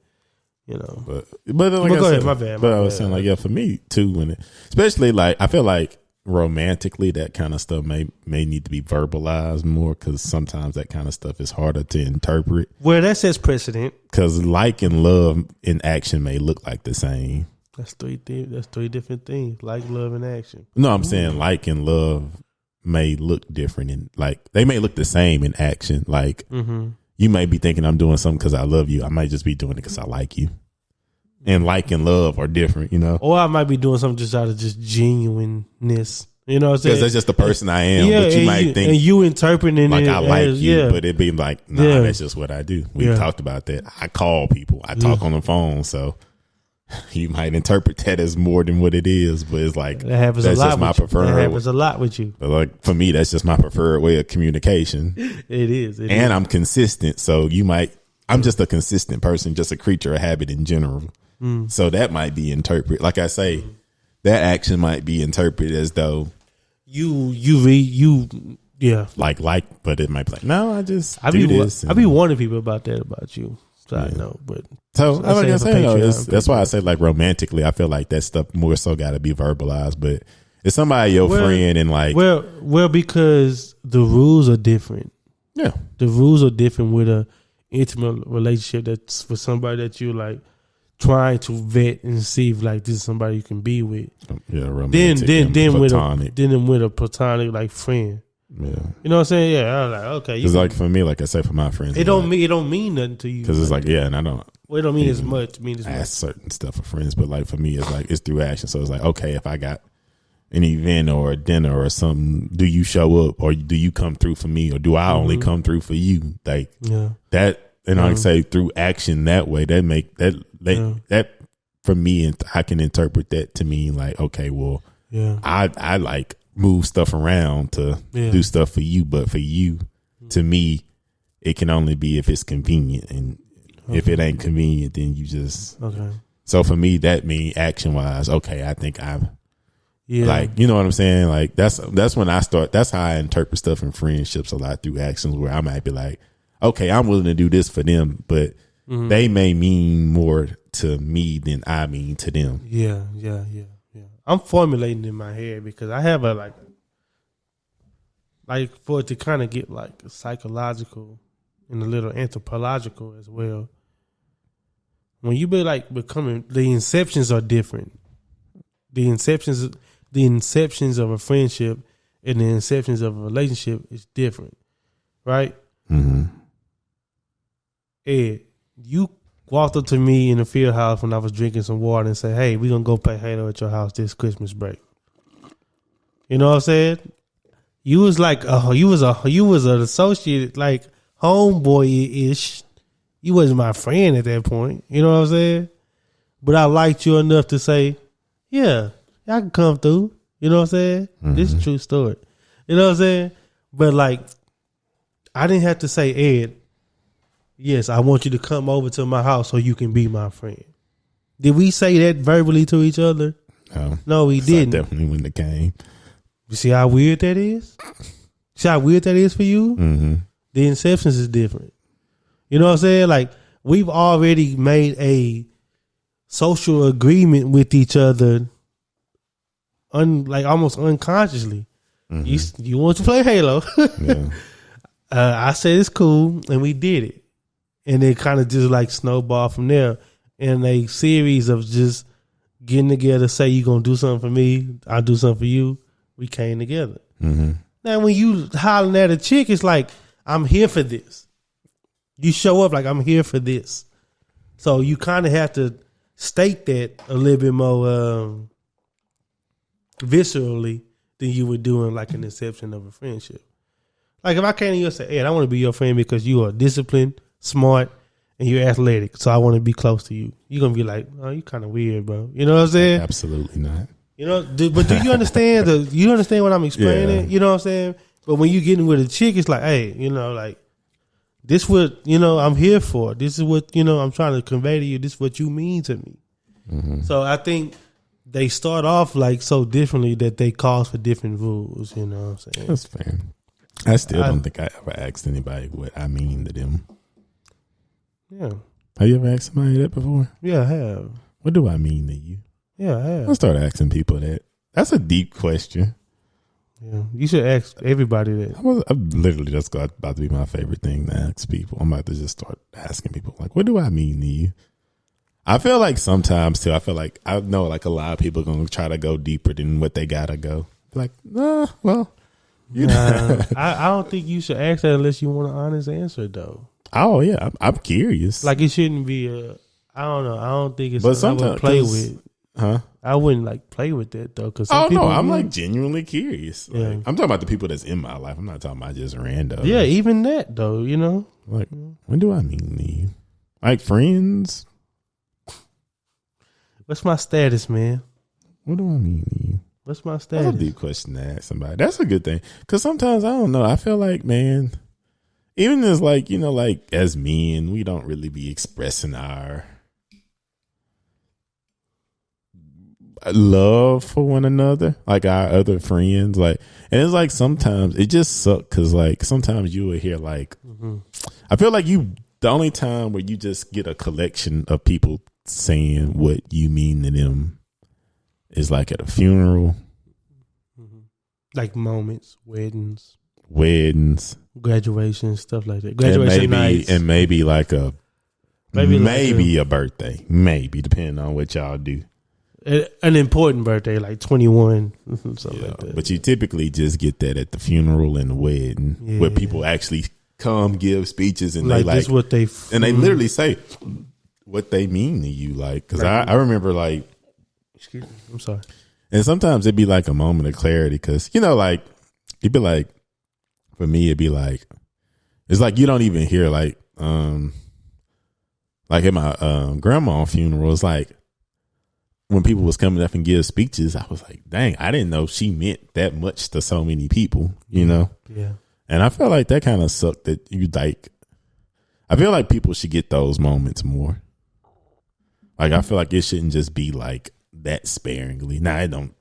You know, but like go ahead, my bad. But I was saying, like, for me too, especially like, I feel like romantically, that kind of stuff may need to be verbalized more, because sometimes that kind of stuff is harder to interpret. Well, that sets precedent, because like and love in action may look like the same. That's three different things. Like, love, and action. No, I'm saying like and love may look different, and like they may look the same in action. Like, you may be thinking I'm doing something because I love you. I might just be doing it because I like you. And like and love are different, you know. Or I might be doing something just out of just genuineness. You know what I'm saying? Because that's just the person I am. But you might think, and you interpreting like, it I like you, but it be like, nah, that's just what I do. We talked about that. I call people. I talk on the phone. So you might interpret that as more than what it is, but it's like, that happens that's a lot just my preferred. That happens a lot with you. But like, for me, that's just my preferred way of communication. It is. And I'm consistent. So I'm just a consistent person, just a creature of habit in general. So that might be interpreted, like I say, that action might be interpreted as though like, but it might be like, no, I do this. I be warning people about that about you. So I know, but so like I say, that's why I say, like, romantically, I feel like that stuff more so got to be verbalized. But it's somebody your friend, and like, well, because the rules are different. Yeah, the rules are different with a intimate relationship that's for somebody that you like trying to vet and see if like this is somebody you can be with. Yeah, romantic. Then with a platonic like friend. Yeah, you know what I'm saying? Yeah, I was like, okay. Because like for me, like I say, for my friends, it don't mean nothing to you. Because it's like, and I don't. Well, it don't mean as much. Ask certain stuff for friends, but like for me, it's like it's through action. So it's like, okay, if I got an event or a dinner or something, do you show up, or do you come through for me, or do I only come through for you? Like that. And I say through action that way, that for me, and I can interpret that to mean like, okay, well, I like move stuff around to do stuff for you, but for you, to me, it can only be if it's convenient, and if it ain't convenient, then you just So for me, that means action wise, okay, I think I'm like, you know what I'm saying? Like that's when I start. That's how I interpret stuff in friendships a lot, through actions, where I might be like, okay, I'm willing to do this for them, but they may mean more to me than I mean to them. Yeah. I'm formulating in my head because I have a like for it to kind of get like psychological and a little anthropological as well. When you be like becoming, the inceptions are different. The inceptions of a friendship and the inceptions of a relationship is different, right? Ed, you walked up to me in the field house when I was drinking some water and said, "Hey, we're gonna go play Halo at your house this Christmas break." You know what I'm saying? You was like, you was an associate, like homeboy ish. You wasn't my friend at that point. You know what I'm saying? But I liked you enough to say, yeah, I can come through. You know what I'm saying? This is a true story. You know what I'm saying? But like, I didn't have to say, Ed, yes, I want you to come over to my house so you can be my friend. Did we say that verbally to each other? No, we didn't. I definitely wouldn't have came. You see how weird that is? See how weird that is for you? Mm-hmm. The inceptions is different. You know what I'm saying? Like, we've already made a social agreement with each other, like almost unconsciously. Mm-hmm. You want to play Halo? Yeah. I said it's cool, and we did it, and it kind of just like snowballed from there. In a series of just getting together, say you gonna do something for me, I'll do something for you. We came together. Mm-hmm. Now, when you hollering at a chick, it's like, I'm here for this. You show up like, I'm here for this. So you kind of have to state that a little bit more viscerally than you would do in like an inception of a friendship. Like if I came to you and said, Ed, I want to be your friend because you are disciplined, smart, and you're athletic, so I want to be close to you. You're going to be like, oh, you kind of weird, bro. You know what I'm saying? Absolutely not. You know, but do you understand you understand what I'm explaining? Yeah. You know what I'm saying? But when you getting with a chick, it's like, hey, you know, like, this what, you know, I'm here for. This is what, you know, I'm trying to convey to you. This is what you mean to me. Mm-hmm. So I think they start off like so differently that they cause for different rules, you know what I'm saying? That's fair. I still don't think I ever asked anybody what I mean to them. Yeah. Have you ever asked somebody that before? Yeah, I have. What do I mean to you? Yeah, I have. I'll start asking people that. That's a deep question. Yeah, you should ask everybody that. I'm literally just about to be my favorite thing to ask people. I'm about to just start asking people, like, what do I mean to you? I feel like sometimes, too, I know like a lot of people are going to try to go deeper than what they got to go. Like, well. I don't think you should ask that unless you want an honest answer, though. Oh, yeah. I'm curious. Like, it shouldn't be I don't know. I don't think it's something I would play with. Huh? I wouldn't like play with that though. Cause no, I'm like genuinely curious. Yeah. Like, I'm talking about the people that's in my life. I'm not talking about just random. Yeah, even that though, you know. Like, when do I mean to you? Like friends? What's my status, man? What do I mean to you? What's my status? That's a deep question to ask somebody. That's a good thing. Because sometimes, I don't know, I feel like, man, even as like, you know, like as men, we don't really be expressing our love for one another, like our other friends, like, and it's like sometimes it just sucks because like sometimes you will hear like, I feel like the only time where you just get a collection of people saying what you mean to them is like at a funeral, like moments, weddings, graduations, stuff like that, graduation nights, and maybe like a maybe a birthday, maybe depending on what y'all do. An important birthday, like 21, something like that. But you typically just get that at the funeral and the wedding, where people actually come give speeches and they like this what they and they literally say what they mean to you, like because I remember like, excuse me, I'm sorry, and sometimes it'd be like a moment of clarity because you know like it'd be like for me it'd be like it's like you don't even hear like at my grandma's funeral, it's like when people was coming up and give speeches, I was like, dang, I didn't know she meant that much to so many people, you know? Yeah. And I felt like that kind of sucked that you like, I feel like people should get those moments more. Like, I feel like it shouldn't just be like that sparingly. Now, I don't,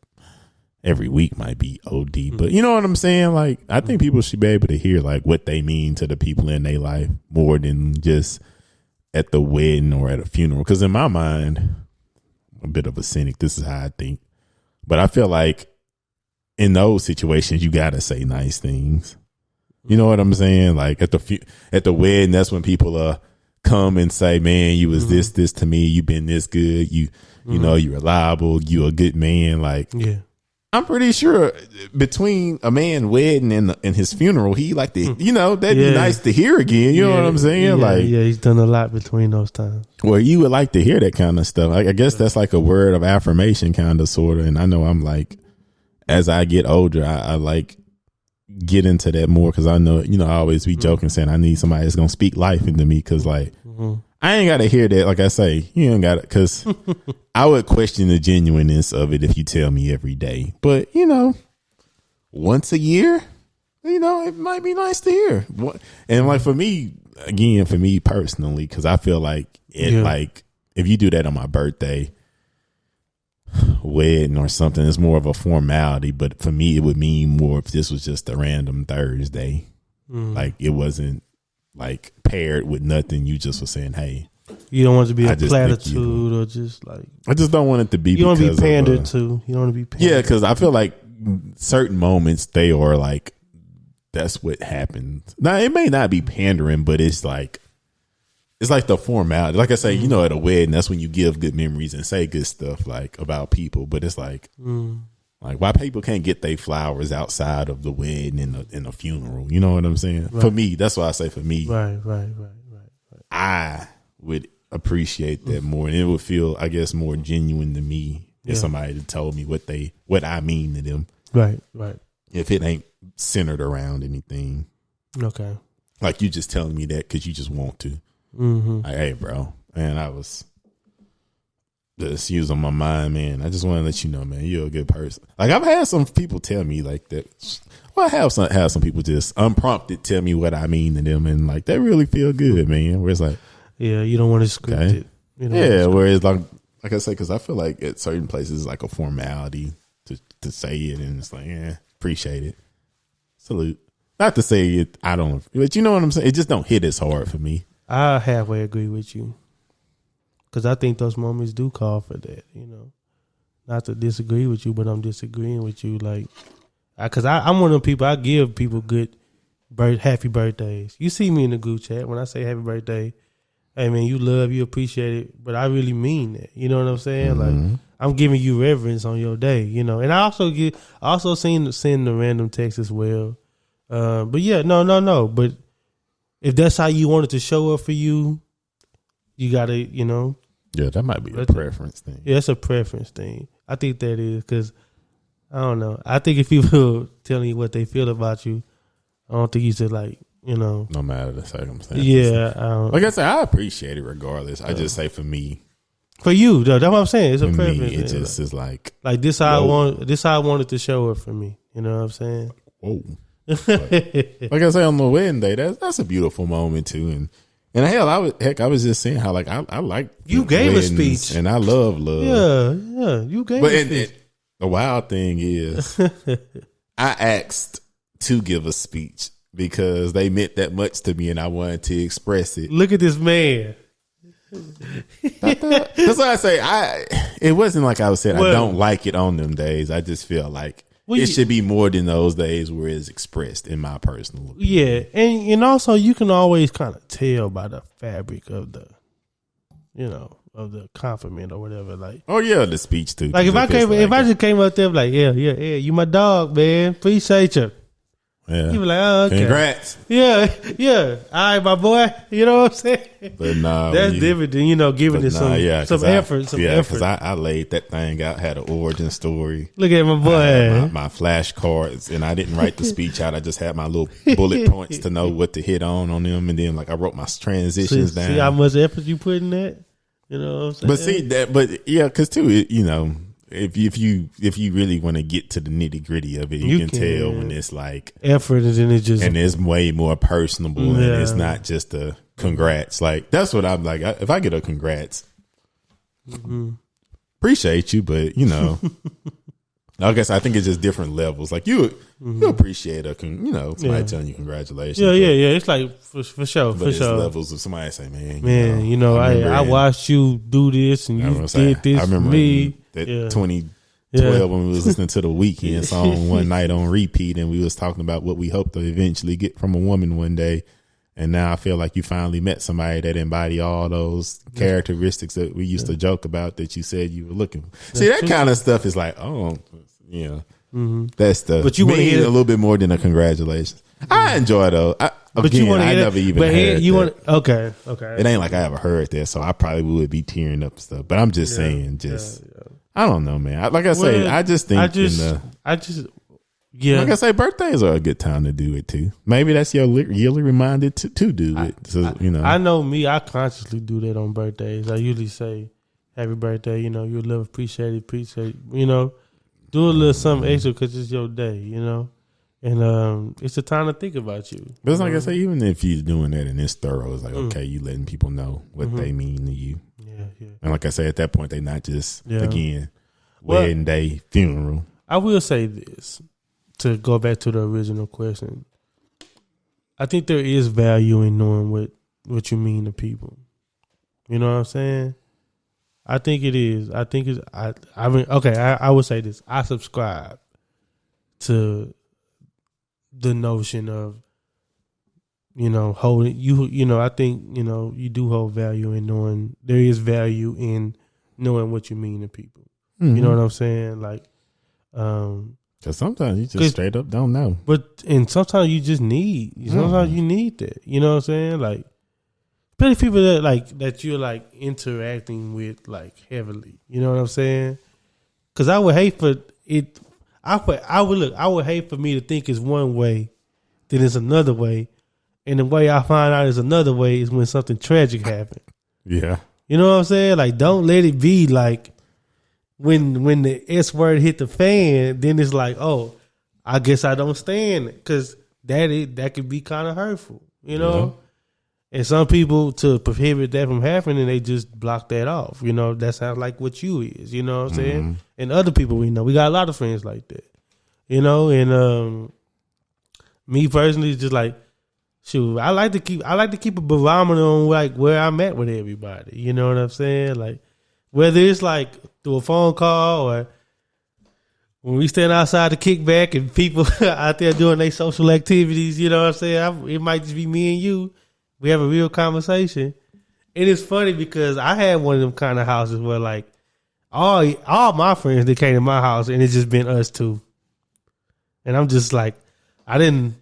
every week might be OD, but you know what I'm saying? Like, I think people should be able to hear like what they mean to the people in their life more than just at the wedding or at a funeral. Cause in my mind, a bit of a cynic, this is how I think, but I feel like in those situations you gotta say nice things. You know what I'm saying? Like at the wedding, that's when people come and say, "Man, you was this to me. You been this good. You know you reliable. You a good man." Like, yeah, I'm pretty sure between a man wedding and his funeral, he like to, you know, that'd be nice to hear again. You know what I'm saying? Yeah, like, yeah, he's done a lot between those times. Well, you would like to hear that kind of stuff. I guess that's like a word of affirmation kind of sort of. And I know I'm like, as I get older, I like get into that more because I know, you know, I always be joking saying I need somebody that's going to speak life into me because like, I ain't got to hear that. Like I say, you ain't got it because I would question the genuineness of it if you tell me every day. But, you know, once a year, you know, it might be nice to hear. And like for me, again, for me personally, because I feel like like if you do that on my birthday, wedding or something, it's more of a formality. But for me, it would mean more if this was just a random Thursday, like it wasn't like paired with nothing. You just were saying, hey. You don't want it to be a platitude or just like. I just don't want it to be. You don't want to be pandered to. You don't want to be pandered. Yeah, because I feel like certain moments they are like, that's what happened. Now it may not be pandering, but it's like the formality. Like I say, you know, at a wedding, that's when you give good memories and say good stuff like about people. But it's like why people can't get their flowers outside of the wedding in a funeral. You know what I'm saying? Right. For me, that's why I say for me. Right. I would appreciate that more, and it would feel, I guess, more genuine to me if somebody had told me what I mean to them. Right. If it ain't centered around anything. Okay. Like you just telling me that because you just want to. Like, hey, bro, man, I was just using my mind, man. I just want to let you know, man, you're a good person. Like I've had some people tell me like that. Well, I have some people just unprompted tell me what I mean to them, and like that really feel good, man. Where it's like, yeah, you don't want to script it. Whereas like I say, because I feel like at certain places it's like a formality to say it, and it's like, yeah, appreciate it, salute. Not to say it, I don't, but you know what I'm saying. It just don't hit as hard for me. I halfway agree with you, because I think those moments do call for that. You know, not to disagree with you, but I'm disagreeing with you, like. Because I'm one of them people, I give people good happy birthdays. You see me in the group chat when I say happy birthday, hey man, you love, you appreciate it, but I really mean that. You know what I'm saying? Like I'm giving you reverence on your day, you know. And I also send the random text as well. But yeah, no. But if that's how you want it to show up for you, you gotta, you know. Yeah, that might be a preference thing. Yeah, it's a preference thing. I think that is, because I don't know. I think if people telling you what they feel about you, I don't think you should, like, you know. No matter the circumstances. Yeah. Like I said, I appreciate it regardless. I just say for me. For you, though, that's what I'm saying. It's a preference. Me, it just is like this how I want it to show up for me. You know what I'm saying? Whoa. Like I say, on the wedding day, that's a beautiful moment too. And hell, I was just saying how like I like you gave a speech, and I love. Yeah, you gave a speech. The wild thing is, I asked to give a speech because they meant that much to me and I wanted to express it. Look at this man. That's why I say it wasn't like I was saying I don't like it on them days. I just feel like it should be more than those days where it's expressed, in my personal opinion. Yeah, and also you can always kind of tell by the fabric of the, you know, of the compliment or whatever, like, oh yeah, the speech too. Like if I just came up there like, yeah, you my dog, man, appreciate you. Yeah, you be like, oh, okay, congrats. Yeah, all right, my boy. You know what I'm saying? But nah, that's different than, you know, giving it some effort. Because I laid that thing out, had an origin story. Look at my boy, my flashcards, and I didn't write the speech out. I just had my little bullet points to know what to hit on them, and then like I wrote my transitions down. See how much effort you put in that. You know what I'm saying? But yeah, because too, you know, if you really want to get to the nitty gritty of it, you can tell when it's like effort, and it's way more personable, and it's not just a congrats. Like that's what I'm like. If I get a congrats, appreciate you, but you know, I guess I think it's just different levels. Like you appreciate somebody telling you congratulations. Yeah. It's like for sure. But it's levels of somebody say, man, I watched you do this and you did this. I remember that 2012 when we was listening to the Weeknd song one night on repeat, and we was talking about what we hope to eventually get from a woman one day. And now I feel like you finally met somebody that embody all those characteristics that we used to joke about that you said you were looking for. See, that kind of stuff is like, that stuff. But you want to hear a little bit more than a congratulations. I enjoy it though. I never even heard that. Okay. It ain't like I ever heard that, so I probably would be tearing up and stuff. But I'm just saying, I don't know, man. Like I say, I just think like I say, birthdays are a good time to do it too. Maybe that's your yearly reminder to do it. So I know me. I consciously do that on birthdays. I usually say, "Happy birthday!" You know, you love, appreciate. You know, do a little something extra because it's your day. You know, And it's a time to think about you. But it's like I say, even if you're doing that and it's thorough, it's like, okay, you letting people know what they mean to you. Yeah. And like I say, at that point, they not just, again, wedding day, funeral. I will say this, to go back to the original question. I think there is value in knowing what you mean to people. You know what I'm saying? I think it is. I think it's. I mean, okay. I would say this. I subscribe to the notion of, holding you. I think you do hold value in knowing there is value in knowing what you mean to people. Mm-hmm. You know what I'm saying? Like, because sometimes you just straight up don't know. And sometimes you just need. Sometimes you need that. You know what I'm saying? Like, especially people that you're like interacting with like heavily. You know what I'm saying? Because I would hate for it. I would hate for me to think it's one way, then it's another way, and the way I find out is another way is when something tragic happened. Yeah. You know what I'm saying? Like, don't let it be like when the S word hit the fan, then it's like, oh, I guess I don't stand it, because that could be kind of hurtful, Yeah. And some people, to prohibit that from happening, they just block that off. That sounds like what you is. You know what I'm saying? And other people we know, we got a lot of friends like that. And me personally, it's just like, shoot, I like to keep a barometer on like where I'm at with everybody. You know what I'm saying? Like, whether it's like through a phone call or when we stand outside the kickback and people out there doing their social activities, you know what I'm saying? It might just be me and you. We have a real conversation. And it's funny because I had one of them kind of houses where like all my friends, they came to my house and it's just been us two. And I'm just like, I didn't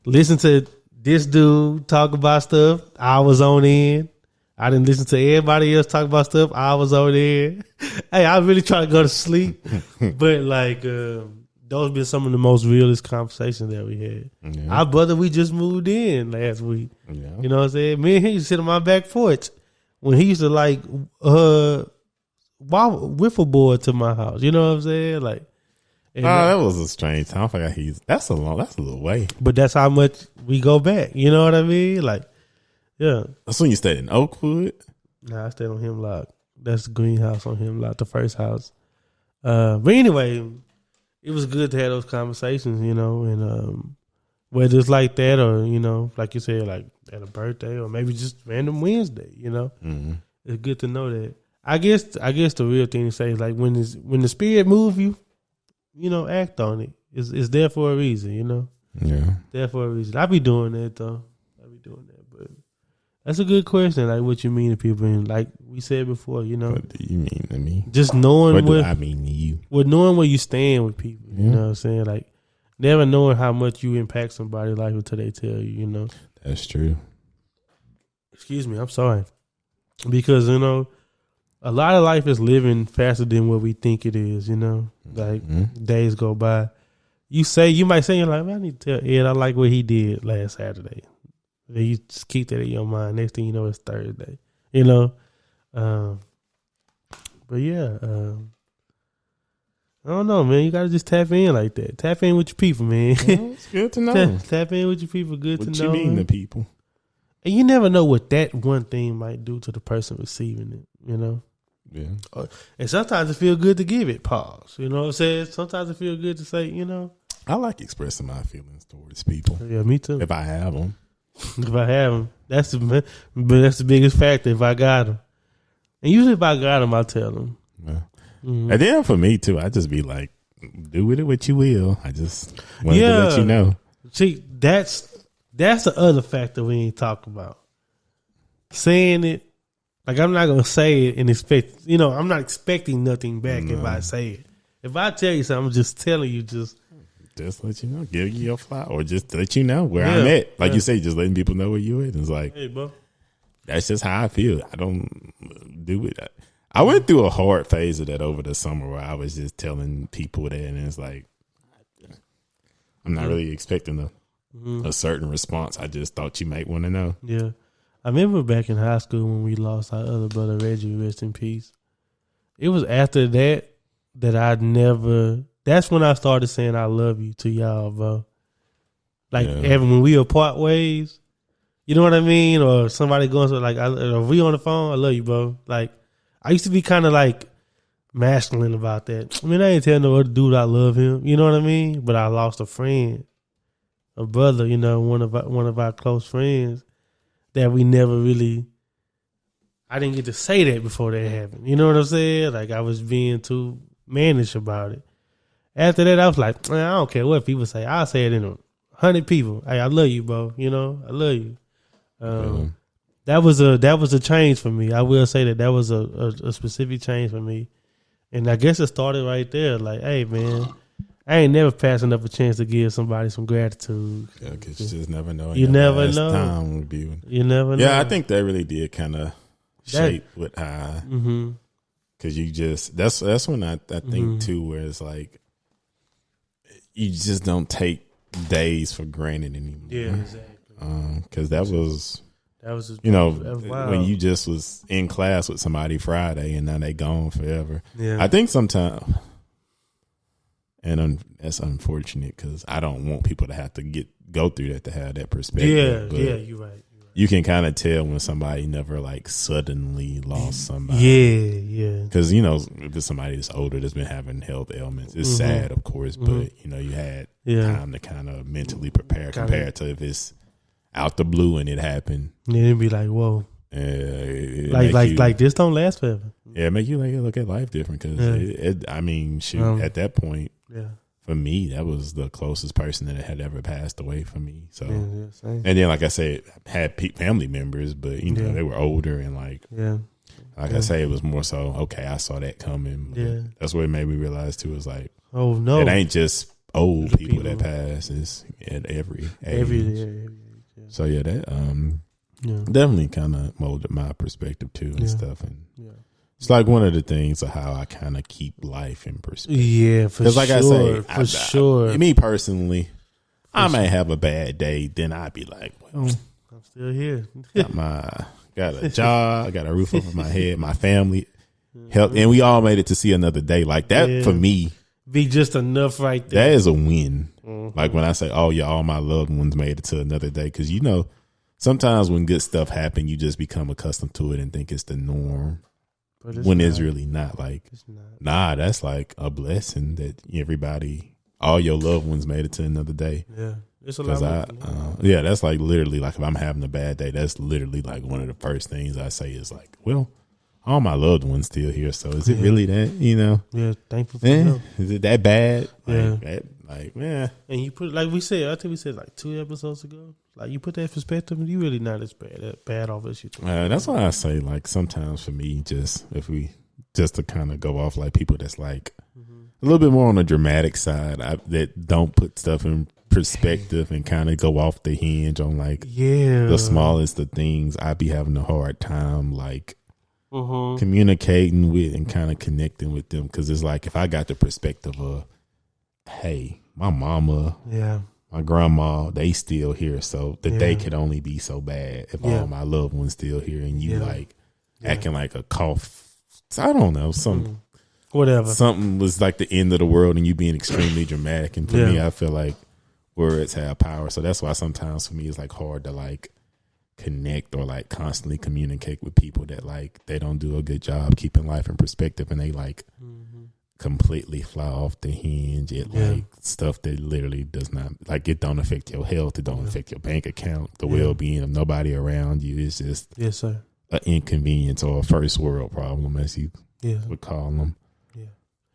listen to this dude talk about stuff. I was on in. I didn't listen to everybody else talk about stuff. I was on in. Hey, I really try to go to sleep. But like, those been some of the most realest conversations that we had. Yeah. Our brother, we just moved in last week. Yeah. You know what I'm saying? Me and he used to sit on my back porch when he used to like wiffle board to my house. You know what I'm saying? Like, that was a strange time. I forgot that's a little way. But that's how much we go back. You know what I mean? Like, yeah. That's when you stayed in Oakwood? Nah, I stayed on Hemlock. That's the greenhouse on Hemlock, the first house. But anyway, it was good to have those conversations, and whether it's like that or, like you said, like at a birthday or maybe just random Wednesday, Mm-hmm. It's good to know that. I guess the real thing to say is like when the spirit move you, act on it. It's there for a reason, Yeah. There for a reason. I be doing that though. But that's a good question. Like, what you mean to people, and like we said before, What do you mean to me? Just knowing what do I mean to you? Well, knowing where you stand with people. Yeah. You know what I'm saying? Like, never knowing how much you impact somebody's life until they tell you. That's true. Excuse me. I'm sorry. Because a lot of life is living faster than what we think it is. Like days go by. You might say, you're like, man, I need to tell Ed I like what he did last Saturday. You just keep that in your mind. Next thing you know, it's Thursday. But yeah, I don't know, man. You gotta just tap in like that. Tap in with your people, man. Well, it's good to know. Tap in with your people. Good to know. What you mean to people? And you never know what that one thing might do to the person receiving it. Yeah. And sometimes it feels good to give it pause. You know what I'm saying? Sometimes it feels good to say, I like expressing my feelings towards people. Yeah, me too. If I have them. If I have them, that's the biggest factor. If I got them, and usually if I got them, I tell them. Yeah. Mm-hmm. And then for me too, I just be like, "Do with it what you will." I just wanted to let you know. See, that's the other factor we ain't talk about. Saying it, like I'm not gonna say it and expect. I'm not expecting nothing back if I say it. If I tell you something, I'm just telling you. Just let you know, give you your flower, or just let you know where I'm at. Like you say, just letting people know where you at. It's like, hey, bro, that's just how I feel. I don't do it. I went through a hard phase of that over the summer where I was just telling people that, and it's like, I'm not really expecting a certain response. I just thought you might want to know. Yeah, I remember back in high school when we lost our other brother Reggie, rest in peace. It was after that I never. That's when I started saying I love you to y'all, bro. Like when we apart ways, you know what I mean? Or somebody going to like, if we on the phone, I love you, bro. Like I used to be kind of like masculine about that. I mean, I ain't tell no other dude I love him. You know what I mean? But I lost a friend, a brother. You know, one of our close friends that we never really. I didn't get to say that before that happened. You know what I'm saying? Like I was being too mannish about it. After that, I was like, man, I don't care what people say. I'll say it in 100 people. Hey, I love you, bro. You know, I love you. That was a change for me. I will say that was a specific change for me. And I guess it started right there. Like, hey, man, I ain't never passing up a chance to give somebody some gratitude. Yeah, because you just never know. You never know. Time would be. You never know. Yeah, I think that really did kind of shape with how. Because you just, that's when I think too, where it's like, you just don't take days for granted anymore. Yeah, exactly. Because that was when you just was in class with somebody Friday and now they gone forever. Yeah, I think sometimes, and that's unfortunate because I don't want people to have to go through that to have that perspective. Yeah, you're right. You can kind of tell when somebody never like suddenly lost somebody. Yeah. Because if it's somebody that's older that's been having health ailments, it's sad, of course, but you had time to kind of mentally prepare compared to if it's out the blue and it happened. Yeah, it'd be like, whoa. Like this don't last forever. Yeah, it make you like look at life different because at that point, for me, that was the closest person that had ever passed away from me. So, and then like I said, I had family members, but they were older and like I say, it was more so okay. I saw that coming. Yeah, that's what it made me realize too. Is like, oh no, it ain't just old people that pass. It's at every age. So that definitely kind of molded my perspective too and stuff. And it's like one of the things of how I kind of keep life in perspective. Yeah, for sure. Because like I say, me personally, I may have a bad day. Then I'd be like, well, I'm still here. got a job. I got a roof over my head. My family, health, and we all made it to see another day. Like that for me, be just enough right there. That is a win. Like when I say, oh yeah, all my loved ones made it to another day. Because sometimes when good stuff happen, you just become accustomed to it and think it's the norm. When it's really not. Like, nah, that's like a blessing that all your loved ones made it to another day. Yeah, it's a lot. That's like literally like if I'm having a bad day, that's literally like one of the first things I say is like, well, all my loved ones still here. So is it really that? Yeah, thankful for them. Is it that bad? And you put like we said, I think we said like 2 episodes ago. Like you put that perspective, you really not as bad off as you think. That's why I say like sometimes for me, just to kind of go off like people that's like a little bit more on the dramatic side that don't put stuff in perspective and kind of go off the hinge on like the smallest of things. I be having a hard time like communicating with and kind of connecting with them because it's like if I got the perspective of, hey, my mama, my grandma, they still here, so the day could only be so bad if all my loved ones still here, and you like acting like a cough. I don't know, something was like the end of the world, and you being extremely dramatic. And for me, I feel like words have power, so that's why sometimes for me it's like hard to like connect or like constantly communicate with people that like they don't do a good job keeping life in perspective, and they like completely fly off the hinge at like stuff that literally does not, like, it don't affect your health, it don't affect your bank account, the well-being of nobody around you. It's just an inconvenience or a first world problem, as you would call them.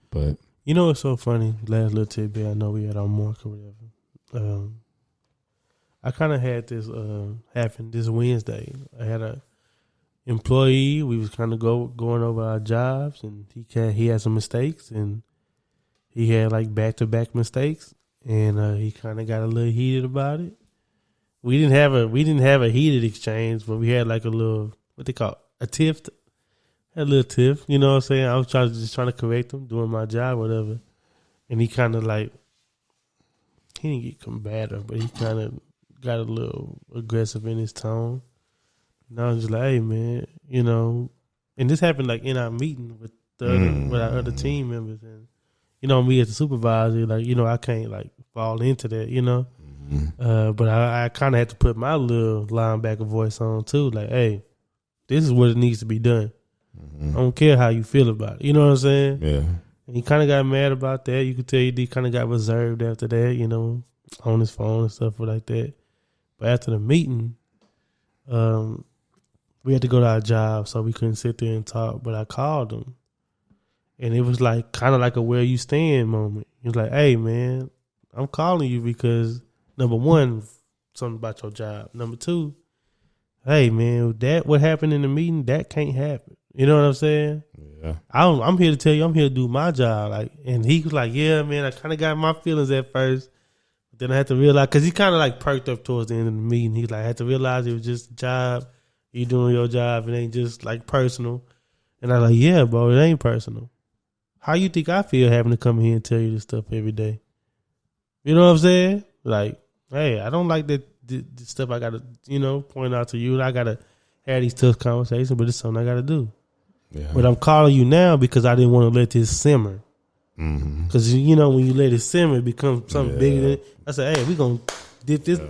But it's so funny, last little tidbit, I know we had our mark or whatever. I kind of had this happen this Wednesday. I had a employee. We was kind of going over our jobs, and he had some mistakes, and he had like back-to-back mistakes, and he kind of got a little heated about it. We didn't have a heated exchange, but we had like a little, what they call a tiff. Had a little tiff, you know what I'm saying? I was just trying to correct him, doing my job, whatever, and he kind of like, he didn't get combative, but he kind of got a little aggressive in his tone. And I was just like, hey, man, and this happened like in our meeting with with our other team members. And, me as the supervisor, like, I can't like fall into that, But I kind of had to put my little linebacker voice on too. Like, hey, this is what it needs to be done. I don't care how you feel about it. You know what I'm saying? Yeah. And he kind of got mad about that. You could tell he kind of got reserved after that, you know, on his phone and stuff like that. But after the meeting, we had to go to our job, so we couldn't sit there and talk. But I called him, and it was like kind of like a where you stand moment. He was like, hey, man, I'm calling you because, number one, something about your job. Number two, hey, man, that what happened in the meeting, that can't happen. You know what I'm saying? Yeah. I'm here to tell you, I'm here to do my job. Like, and he was like, yeah, man, I kind of got my feelings at first. But then I had to realize, because he kind of like perked up towards the end of the meeting. He's like, I had to realize it was just a job. You doing your job. It ain't just like personal. And I was like, yeah, bro, it ain't personal. How you think I feel having to come here and tell you this stuff every day? You know what I'm saying? Like, hey, I don't like that the stuff I got to, you know, point out to you. I got to have these tough conversations, but it's something I got to do. Yeah. But I'm calling you now because I didn't want to let this simmer. Because, you know, when you let it simmer, it becoms something bigger than it. I said, hey, we're going to dip this,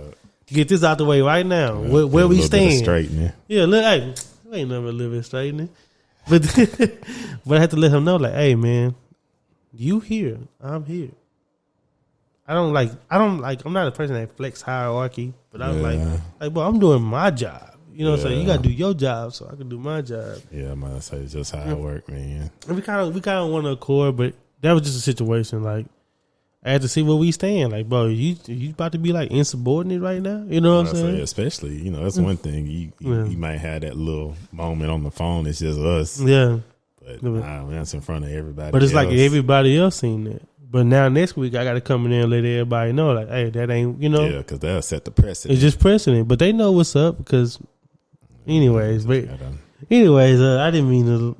get this out the way right now. Where we stand. Yeah, look, hey, we ain't never living straightening. But but I had to let him know, like, hey, man, you here, I'm here. I'm not a person that flex hierarchy, but I'm like, bro, I'm doing my job. You know what I'm saying? You got to do your job so I can do my job. Yeah, I'm going to say it's just how it work, man. And we kind of want to accord, but that was just a situation. Like, I had to see where we stand. Like, bro, you about to be like insubordinate right now? You know what I'm saying? Especially, you know, that's one thing. You might have that little moment on the phone. It's just us. Yeah. But that's in front of everybody. But it's else. like everybody else seen that. But now next week I got to come in there and let everybody know, like, hey, that ain't, you know. Yeah, because they'll set the precedent. It's just precedent. But they know what's up because, anyways. I didn't mean to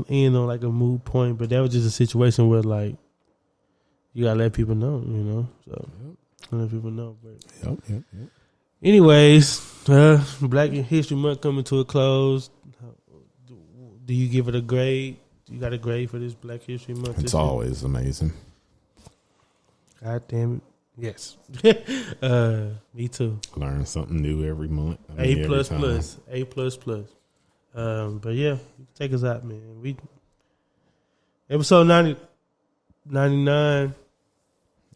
end on like a mood point, but that was just a situation where, like, you got to let people know, you know. So, let people know. But anyways, Black History Month coming to a close. Do you give it a grade? You got a grade for this Black History Month? It's always amazing. God damn it. Yes. Me too. Learn something new every month. A++. But yeah, take us out, man. Episode 99.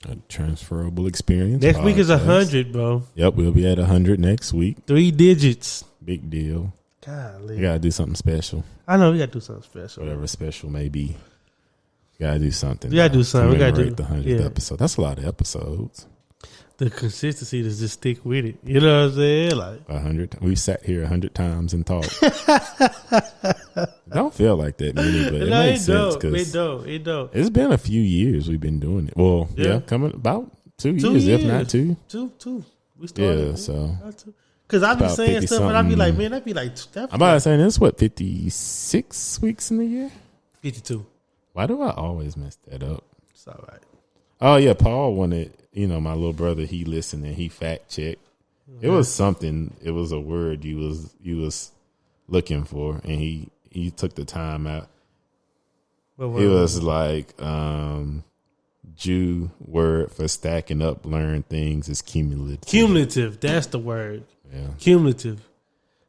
A transferable experience. Next week is 100, bro. Yep, we'll be at 100 next week. 3 digits. Big deal. Golly. We gotta do something special. I know we gotta do something special. Whatever special may be. We gotta do something. We gotta do something. We gotta do the 100th episode. That's a lot of episodes. The consistency to just stick with it. You know what I'm saying? Like 100. We've sat here 100 times and talked. Don't feel like that many, but it makes sense because it don't. It's been a few years we've been doing it. Well, coming about 2 years, if not 2. Two. We started. Yeah, so. Because I be saying stuff, and I be like, man, that'd be like. I'm about to say this. What 56 weeks in the year? 52. Why do I always mess that up? It's all right. Oh yeah, Paul wanted. You know, my little brother. He listened and he fact checked. Mm-hmm. It was something. It was a word you was looking for, and he took the time out. It was like Jew word for stacking up learned things is cumulative. Cumulative, that's the word. Yeah. Cumulative.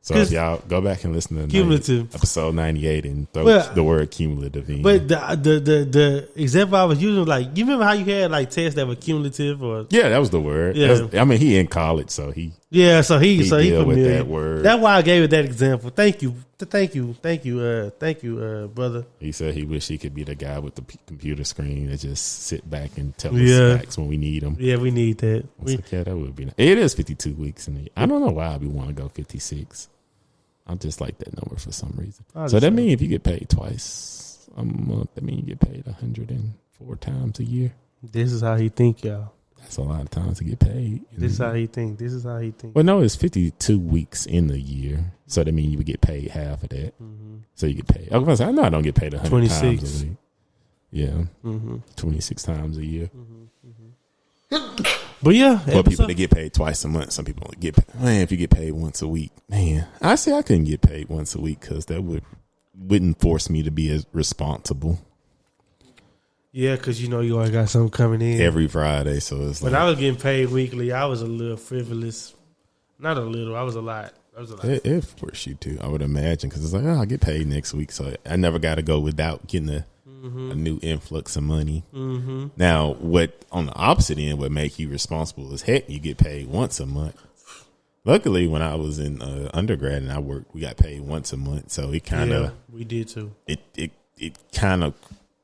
So if y'all go back and listen to cumulative episode 98 and throw the word cumulative in. But the example I was using, like, you remember how you had like tests that were cumulative or that was the word. Yeah. I mean, he in college, so he deal with that word. That's why I gave it that example. Thank you, brother. He said he wished he could be the guy with the computer screen that just sit back and tell us facts when we need them. Yeah, we need that. That would be nice. It is 52 weeks in the year. I don't know why we want to go 56. I just like that number for some reason. So that means if you get paid twice a month, that means you get paid 104 times a year. This is how he think, y'all. That's a lot of times to get paid. This is how he think. Well, no, it's 52 weeks in the year. So that means you would get paid half of that. Mm-hmm. So you get paid. I know I don't get paid 100 times a week. Yeah. Mm-hmm. 26 times a year. Mm-hmm. But yeah. But people that get paid twice a month. Some people get paid. Man, if you get paid once a week. Man, I say I couldn't get paid once a week because that wouldn't force me to be as responsible. Yeah, because you always got something coming in every Friday. So it's when I was getting paid weekly, I was a little frivolous. Not a little. I was a lot. It forced you to, I would imagine, because it's like, oh, I get paid next week, so I never got to go without getting a new influx of money. Mm-hmm. Now, what on the opposite end would make you responsible as heck? You get paid once a month. Luckily, when I was in undergrad and I worked, we got paid once a month, so it kind of we did too. It kind of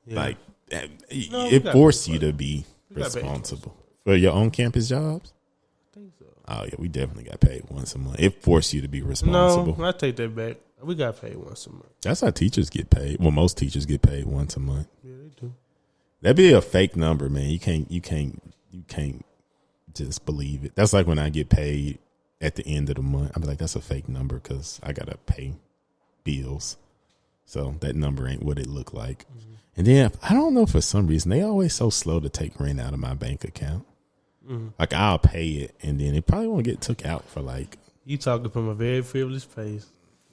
like it forced you to be responsible for your own campus jobs. Oh, yeah, we definitely got paid once a month. It forced you to be responsible. No, I take that back. We got paid once a month. That's how teachers get paid. Well, most teachers get paid once a month. Yeah, they do. That'd be a fake number, man. You can't just believe it. That's like when I get paid at the end of the month. I'd be like, that's a fake number because I got to pay bills. So that number ain't what it looked like. Mm-hmm. And then I don't know, for some reason, they always so slow to take rent out of my bank account. Mm-hmm. Like I'll pay it, and then it probably won't get took out for like. You talking from a very frivolous place.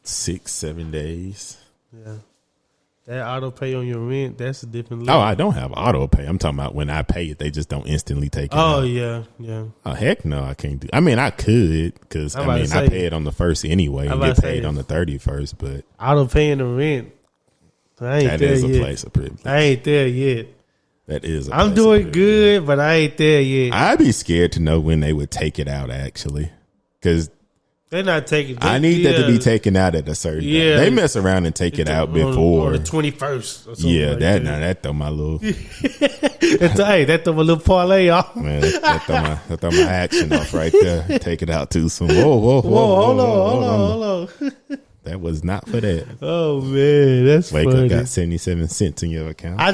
6-7 days. Yeah, that auto pay on your rent, that's a different. Oh, I don't have auto pay. I'm talking about when I pay it, they just don't instantly take it out. Oh yeah. Oh heck no, I can't do. I mean, I could because I pay it on the 1st anyway and get paid on the 31st. But auto paying the rent, I ain't there yet. That is a place of privilege. I ain't there yet. That is. I'm doing good, but I ain't there yet. I'd be scared to know when they would take it out, actually, because they're not taking. I need that to be taken out at a certain. Yeah, they mess around and take it out before the 21st. Yeah, like that throw my little. that throw my little parlay off. Man, that throw my action off right there. Take it out too soon. Whoa, hold on. That was not for that. Oh man, that's Wake funny. Up got 77 cents in your account. I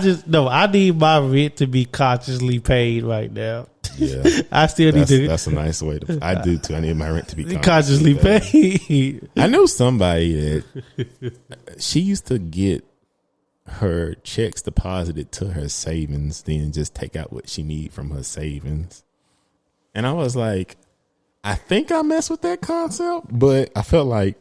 need my rent to be consciously paid right now. Yeah, I still need to. That's a nice way to. I do too. I need my rent to be consciously paid. I know somebody that she used to get her checks deposited to her savings, then just take out what she need from her savings. And I was like, I think I mess with that concept, but I felt like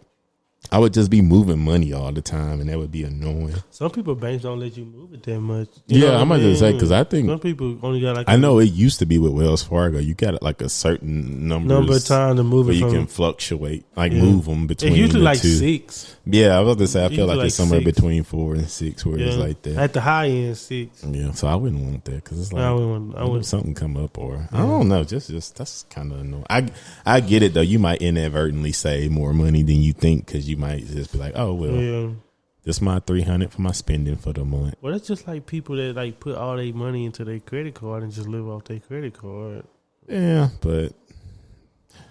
I would just be moving money all the time, and that would be annoying. Some people banks don't let you move it that much. I might just say because I think some people only got like. I know it used to be with Wells Fargo. You got like a certain number of time to move it. Where you can fluctuate, move them between. It's usually like two. 6. Yeah, I was about to say I feel like it's somewhere 6. Between 4 and 6, where it's like that. At the high end, 6. Yeah, so I wouldn't want that because it's like I wouldn't something come up or I don't know. Just that's kind of annoying. I get it though. You might inadvertently save more money than you think because you might just be like, oh well, this my $300 for my spending for the month. Well, it's just like people that like put all their money into their credit card and just live off their credit card. Yeah, but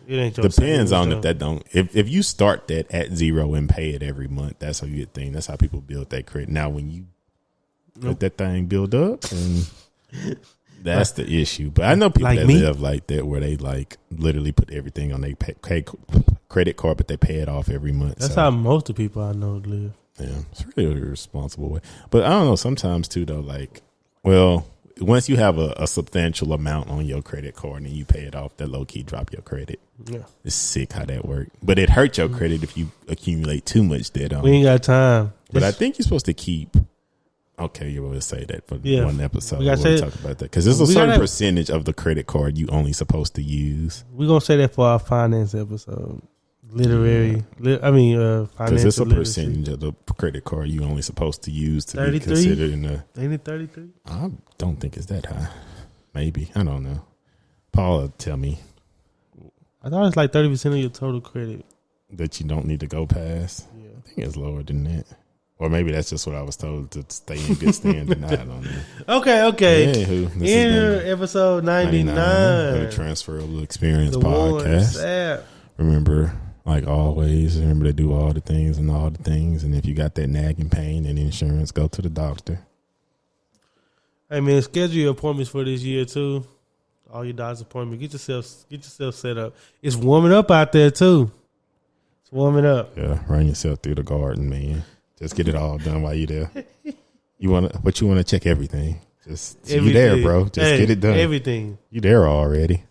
it ain't depends on if that don't. If you start that at 0 and pay it every month, that's a good thing. That's how people build that credit. Now, when you let that thing build up, and that's the issue. But I know people like that live like that, where they like literally put everything on their credit card, but they pay it off every month. That's how most of the people I know live. Yeah, it's really a responsible way. But I don't know. Sometimes too, though, like, well, once you have a substantial amount on your credit card and you pay it off, that low key drop your credit. Yeah, it's sick how that works. But it hurts your credit if you accumulate too much debt on. We ain't got time. But I think you're supposed to keep. Okay, you will say that for one episode. We'll talk about that because there's a certain percentage of the credit card you only supposed to use. We're gonna say that for our finance episode. Financial. Because it's a percentage of the credit card you only supposed to use to 33? Be considered in the. Ain't it 33? I don't think it's that high. Maybe, I don't know. Paula, tell me. I thought it's like 30% of your total credit that you don't need to go past. Yeah, I think it's lower than that. Or maybe that's just what I was told to stay in good standing. I don't know. Okay. In episode 99 of the Transferable Experience podcast. Remember, like always, remember to do all the things. And if you got that nagging pain and insurance, go to the doctor. Hey man, schedule your appointments for this year too. All your doctor's appointments. Get yourself set up. It's warming up out there too. It's warming up. Yeah, run yourself through the garden, man. Just get it all done while you're there. You want to check everything. You there, bro. Just get it done. Everything. You there already.